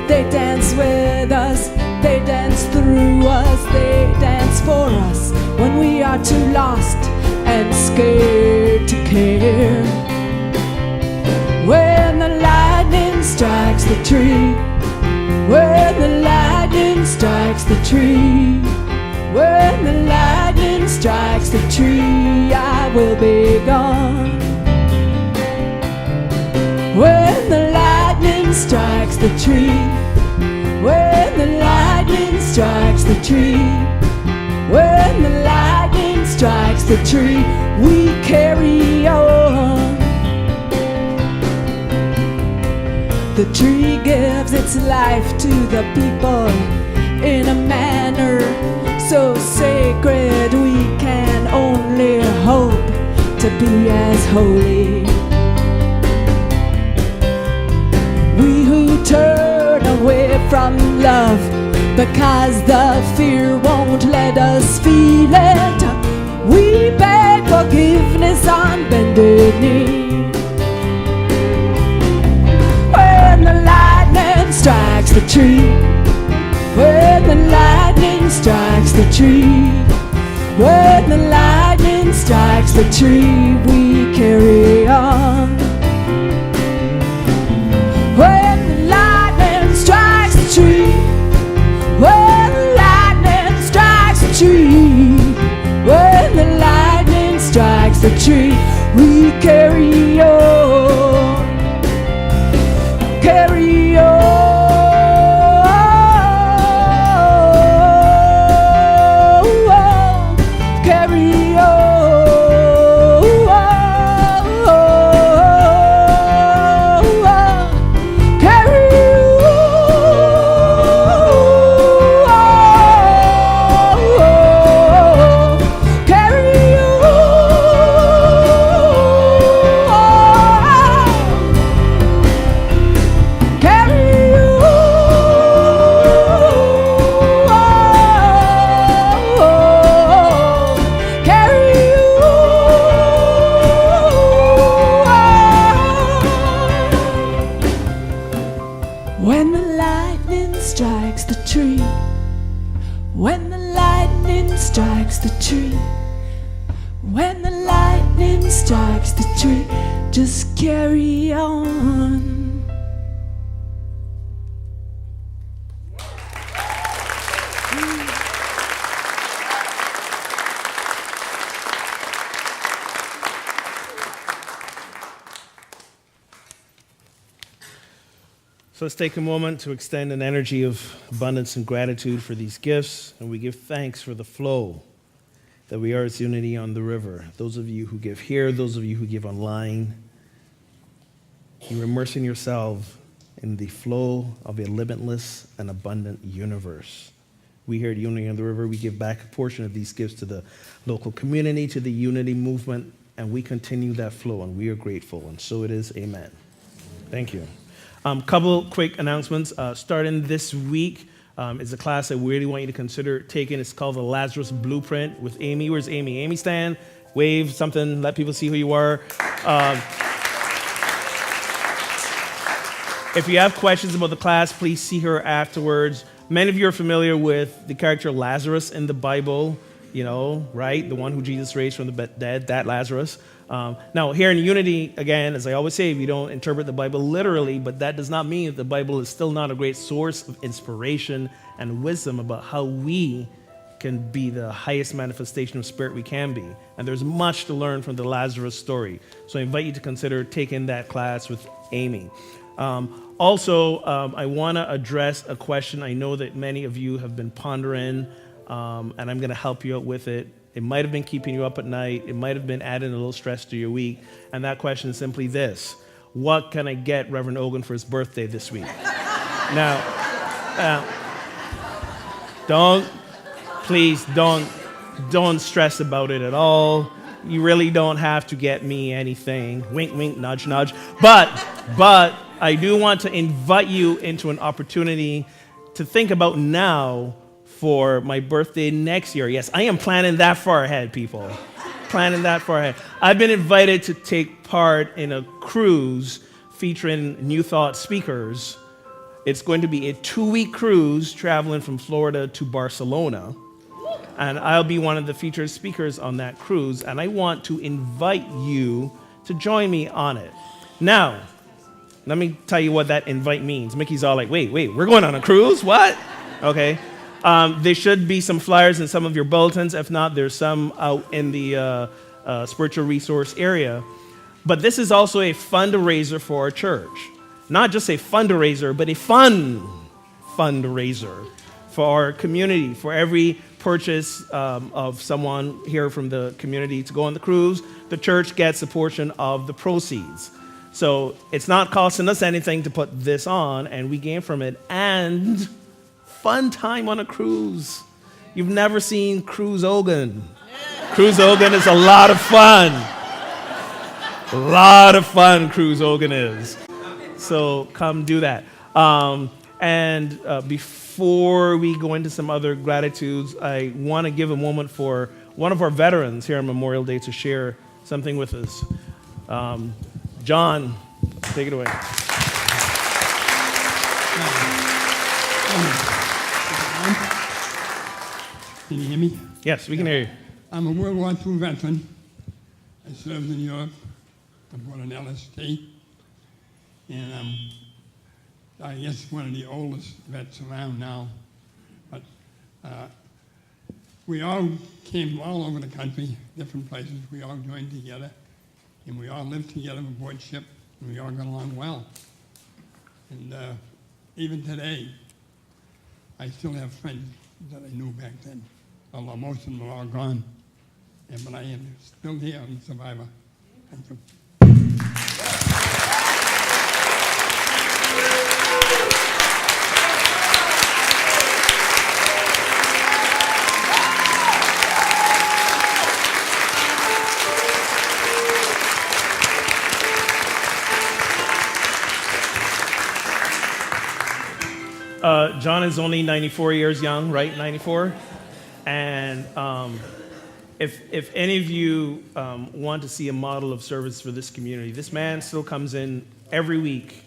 they dance with us, they dance through us, they dance for us when we are too lost and scared to care. When the lightning strikes the tree, when the lightning strikes the tree, when the lightning strikes the tree, I will be gone. When the lightning strikes the tree, when the lightning strikes the tree, when the lightning strikes the tree, we carry on. The tree gives its life to the people in a manner so sacred we can only hope to be as holy. We who turn away from love because the fear won't let us feel it, we beg forgiveness on bended knee. When the lightning strikes the tree, when the lightning strikes the tree, when the lightning strikes the tree, we carry on. When the lightning strikes the tree, when the lightning strikes the tree, when the lightning strikes the tree, we carry on. Carry on. Carry on. When the lightning strikes the tree, when the lightning strikes the tree, when the lightning strikes the tree, just carry on. So let's take a moment to extend an energy of abundance and gratitude for these gifts, and we give thanks for the flow that we are as Unity on the River. Those of you who give here, those of you who give online, you're immersing yourself in the flow of a limitless and abundant universe. We here at Unity on the River, we give back a portion of these gifts to the local community, to the Unity movement, and we continue that flow, and we are grateful, and so it is. Amen. Thank you. Couple quick announcements. Starting this week is a class I really want you to consider taking. It's called the Lazarus Blueprint with Amy. Where's Amy? Amy, stand, wave something, let people see who you are. If you have questions about the class, please see her afterwards. Many of you are familiar with the character Lazarus in the Bible, you know, right? The one who Jesus raised from the dead, that Lazarus. Now, here in Unity, again, as I always say, we don't interpret the Bible literally, but that does not mean that the Bible is still not a great source of inspiration and wisdom about how we can be the highest manifestation of spirit we can be. And there's much to learn from the Lazarus story. So I invite you to consider taking that class with Amy. Also, I want to address a question I know that many of you have been pondering, and I'm going to help you out with it. It might have been keeping you up at night. It might have been adding a little stress to your week. And that question is simply this: what can I get Reverend Ogun for his birthday this week? Now, please don't stress about it at all. You really don't have to get me anything. Wink, wink, nudge, nudge. But I do want to invite you into an opportunity to think about now for my birthday next year. Yes, I am planning that far ahead, people. Planning that far ahead. I've been invited to take part in a cruise featuring New Thought speakers. It's going to be a 2-week cruise traveling from Florida to Barcelona. And I'll be one of the featured speakers on that cruise. And I want to invite you to join me on it. Now, let me tell you what that invite means. Mickey's all like, wait, we're going on a cruise? What? Okay. There should be some flyers in some of your bulletins. If not, there's some out in the spiritual resource area. But this is also a fundraiser for our church. Not just a fundraiser, but a fun fundraiser for our community. For every purchase of someone here from the community to go on the cruise, the church gets a portion of the proceeds. So it's not costing us anything to put this on, and we gain from it. And fun time on a cruise. You've never seen Cruise Ogun. Cruise Ogun is a lot of fun. A lot of fun Cruise Ogun is. So come do that. Before we go into some other gratitudes, I want to give a moment for one of our veterans here on Memorial Day to share something with us. John, take it away. Can you hear me? Yes, we can hear you. I'm a World War II veteran. I served in Europe. I bought an LST. And I'm, I guess, one of the oldest vets around now. But we all came all over the country, different places. We all joined together. And we all lived together aboard ship. And we all got along well. And even today, I still have friends that I knew back then, although most of them are all gone. But I am still here. I'm a survivor. Thank you. John is only 94 years young, right? 94? And if any of you want to see a model of service for this community, this man still comes in every week,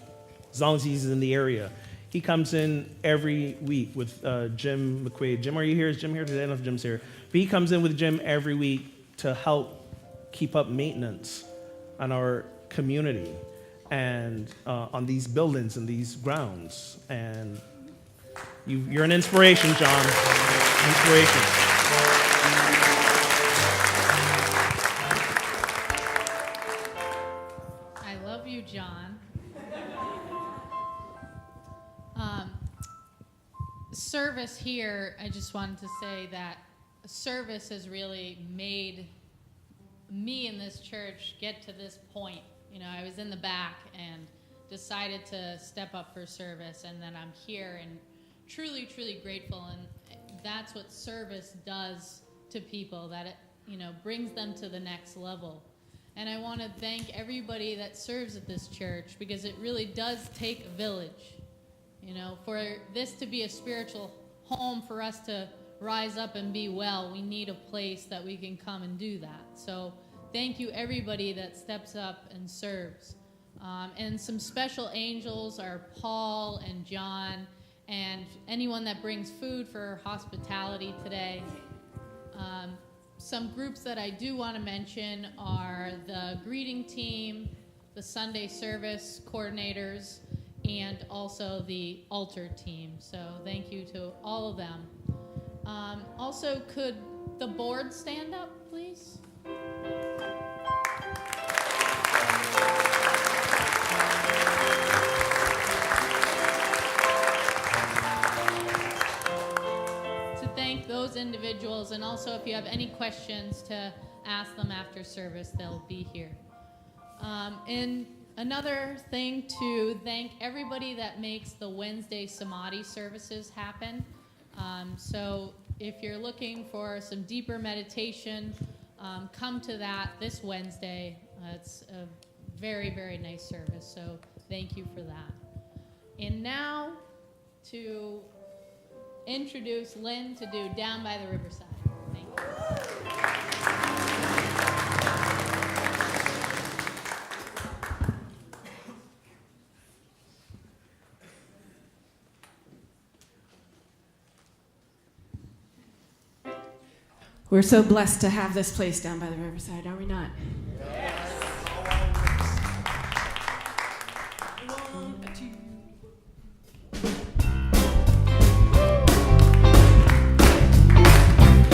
as long as he's in the area. He comes in every week with Jim McQuaid. Jim, are you here? Is Jim here today? I don't know if Jim's here. But he comes in with Jim every week to help keep up maintenance on our community and on these buildings and these grounds. And you're an inspiration, John. Inspiration. I love you, John. Service here, I just wanted to say that service has really made me in this church get to this point. You know, I was in the back and decided to step up for service, and then I'm here and truly, truly grateful. And that's what service does to people, that it, you know, brings them to the next level. And I want to thank everybody that serves at this church, because it really does take a village. You know, for this to be a spiritual home, for us to rise up and be well, we need a place that we can come and do that. So thank you, everybody that steps up and serves. And some special angels are Paul and John, and anyone that brings food for hospitality today. Some groups that I do want to mention are the greeting team, the Sunday service coordinators, and also the altar team. So thank you to all of them. Also, could the board stand up, please? those individuals, and also if you have any questions to ask them after service, they'll be here. And another thing, to thank everybody that makes the Wednesday Samadhi services happen. So if you're looking for some deeper meditation, come to that this Wednesday. It's a very, very nice service, so thank you for that. And now to introduce Lynn to do Down by the Riverside. Thank you. We're so blessed to have this place down by the riverside, are we not?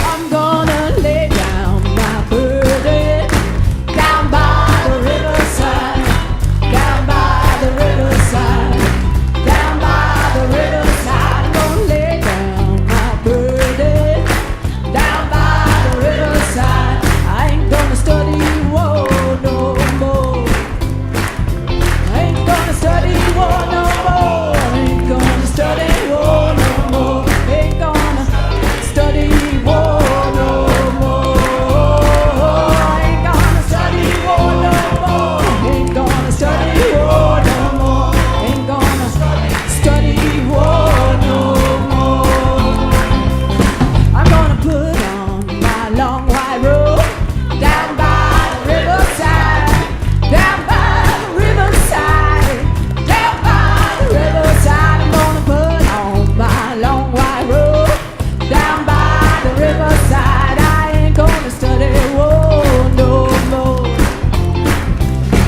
I'm gonna lay down my burden down by the riverside, down by the riverside, down by the riverside. I'm gonna lay down my burden down by the riverside. I ain't gonna study war no more. I ain't gonna study war no more. I ain't gonna study war no more. Ain't gonna study war no more. I ain't gonna study war no more. Ain't gonna study war no more. Ain't gonna study war no more. I'm gonna put on my long white robe down by the riverside, down by the riverside, down by the riverside. I'm gonna put on my long white robe down by the riverside. I ain't gonna study war no more.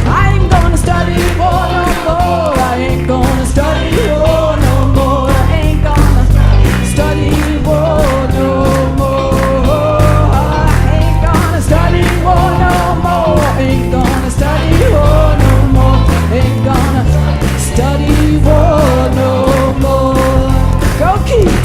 I ain't gonna study war no more. I ain't gonna study war no more. I ain't gonna study war no more. I ain't gonna study war no more. Ain't gonna study war no more. Ain't gonna study war no more. Go Keith!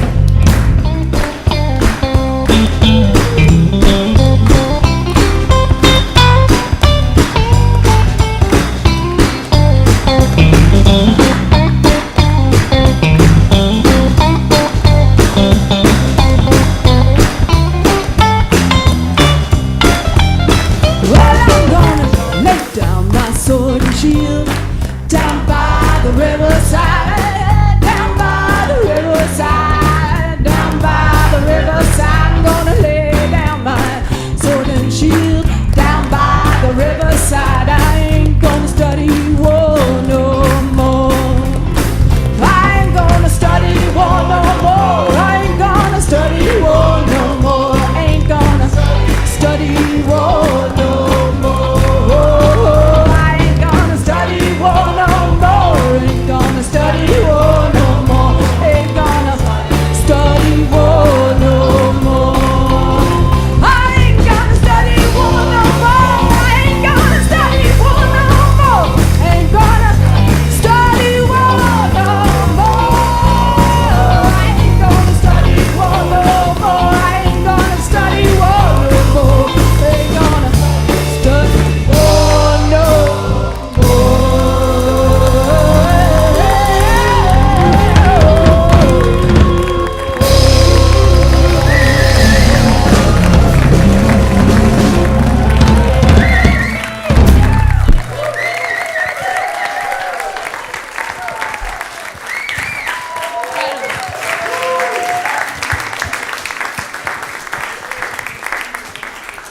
Well, I'm gonna lay down my sword and shield down by the riverside, down by the riverside, down by the riverside. I'm gonna lay down my sword and shield down by the riverside. I ain't gonna study war no more. I ain't gonna study war no more. I ain't gonna study war no more. Ain't gonna study war no more. I ain't gonna study war no more. Ain't gonna study war no more. Ain't gonna study war no more. I ain't gonna study war no more. I ain't gonna study war no more. Ain't gonna study war no more. I ain't gonna study war no more. I ain't gonna study war no more. Ain't gonna study war no more.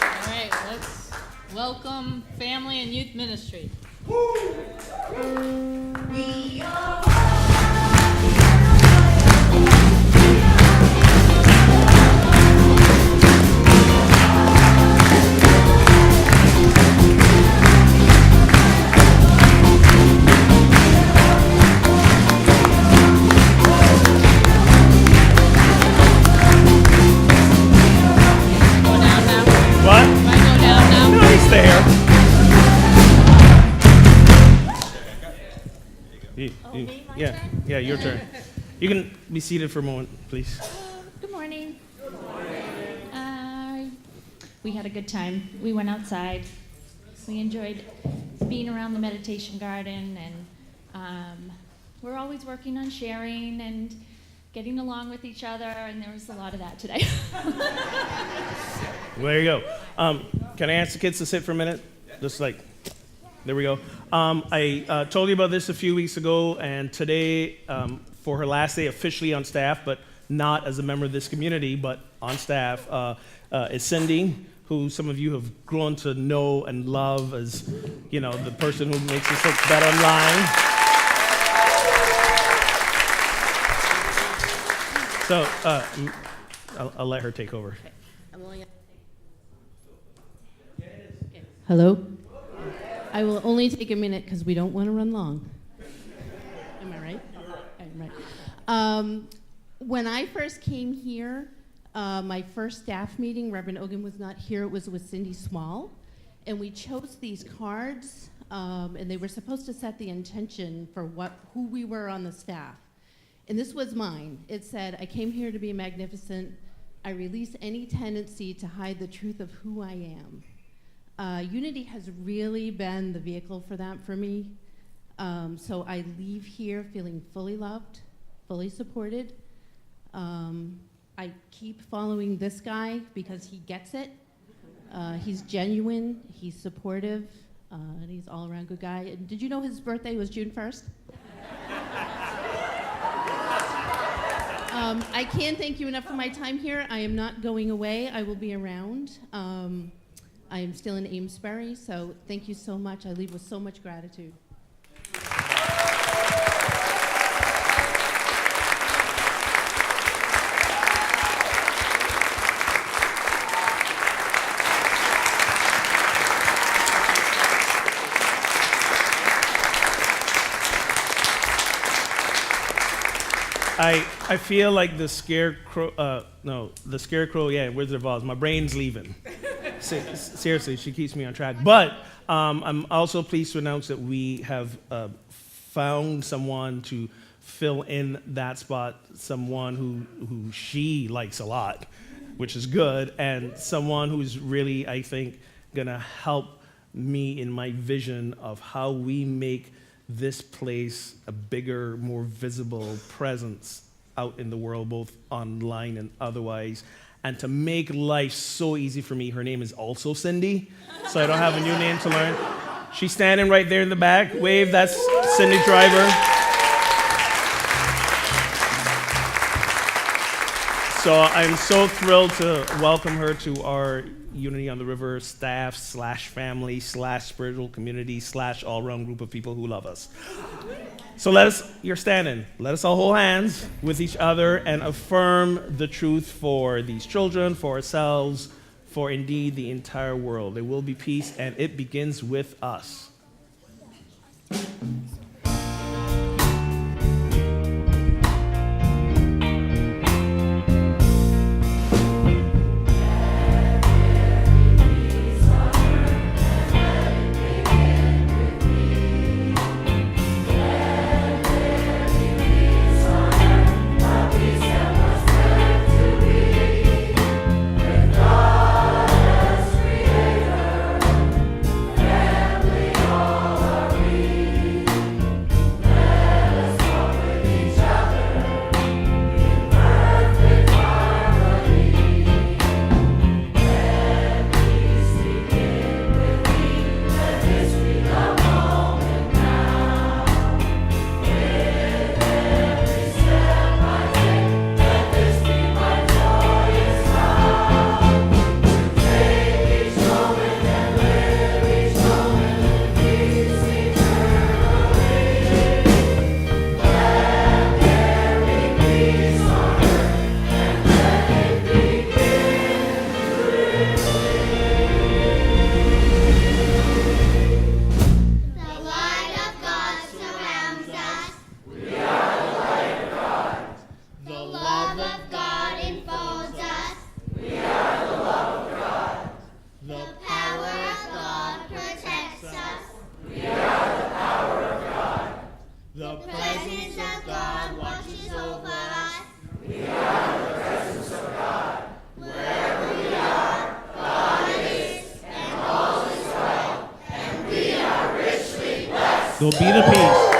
All right, let's welcome family and youth ministry. Go down now. What? Can I go down now? No, he's there. Yeah, your turn. You can be seated for a moment, please. Good morning. we had a good time. We went outside. We enjoyed being around the meditation garden, and we're always working on sharing and getting along with each other, and there was a lot of that today. Well, there you go. Can I ask the kids to sit for a minute? Just like, there we go. I told you about this a few weeks ago, and today, for her last day officially on staff, but not as a member of this community, but on staff, is Cindy, who some of you have grown to know and love as, you know, the person who makes us look better online. So I'll let her take over. Hello? I will only take a minute because we don't want to run long. Am I right? I'm right. When I first came here, my first staff meeting, Reverend Ogun was not here. It was with Cindy Small. And we chose these cards, and they were supposed to set the intention for who we were on the staff. And this was mine. It said, I came here to be magnificent. I release any tendency to hide the truth of who I am. Unity has really been the vehicle for that for me. So I leave here feeling fully loved, fully supported. I keep following this guy because he gets it. He's genuine, he's supportive, and he's all around good guy. And did you know his birthday was June 1st? I can't thank you enough for my time here. I am not going away. I will be around. I am still in Amesbury, so thank you so much. I leave with so much gratitude. I feel like the scarecrow, the scarecrow, yeah, Wizard of Oz. My brain's leaving. Seriously, she keeps me on track. But I'm also pleased to announce that we have found someone to fill in that spot, someone who she likes a lot, which is good, and someone who's really, I think, gonna help me in my vision of how we make this place a bigger, more visible presence out in the world, both online and otherwise. And to make life so easy for me, her name is also Cindy, so I don't have a new name to learn. She's standing right there in the back. Wave, that's Cindy Driver. So I'm so thrilled to welcome her to our Unity on the River staff / family / spiritual community / all-around group of people who love us. So you're standing, let us all hold hands with each other and affirm the truth for these children, for ourselves, for indeed the entire world. There will be peace, and it begins with us. We are the presence of God. Wherever we are, God Go be the peace.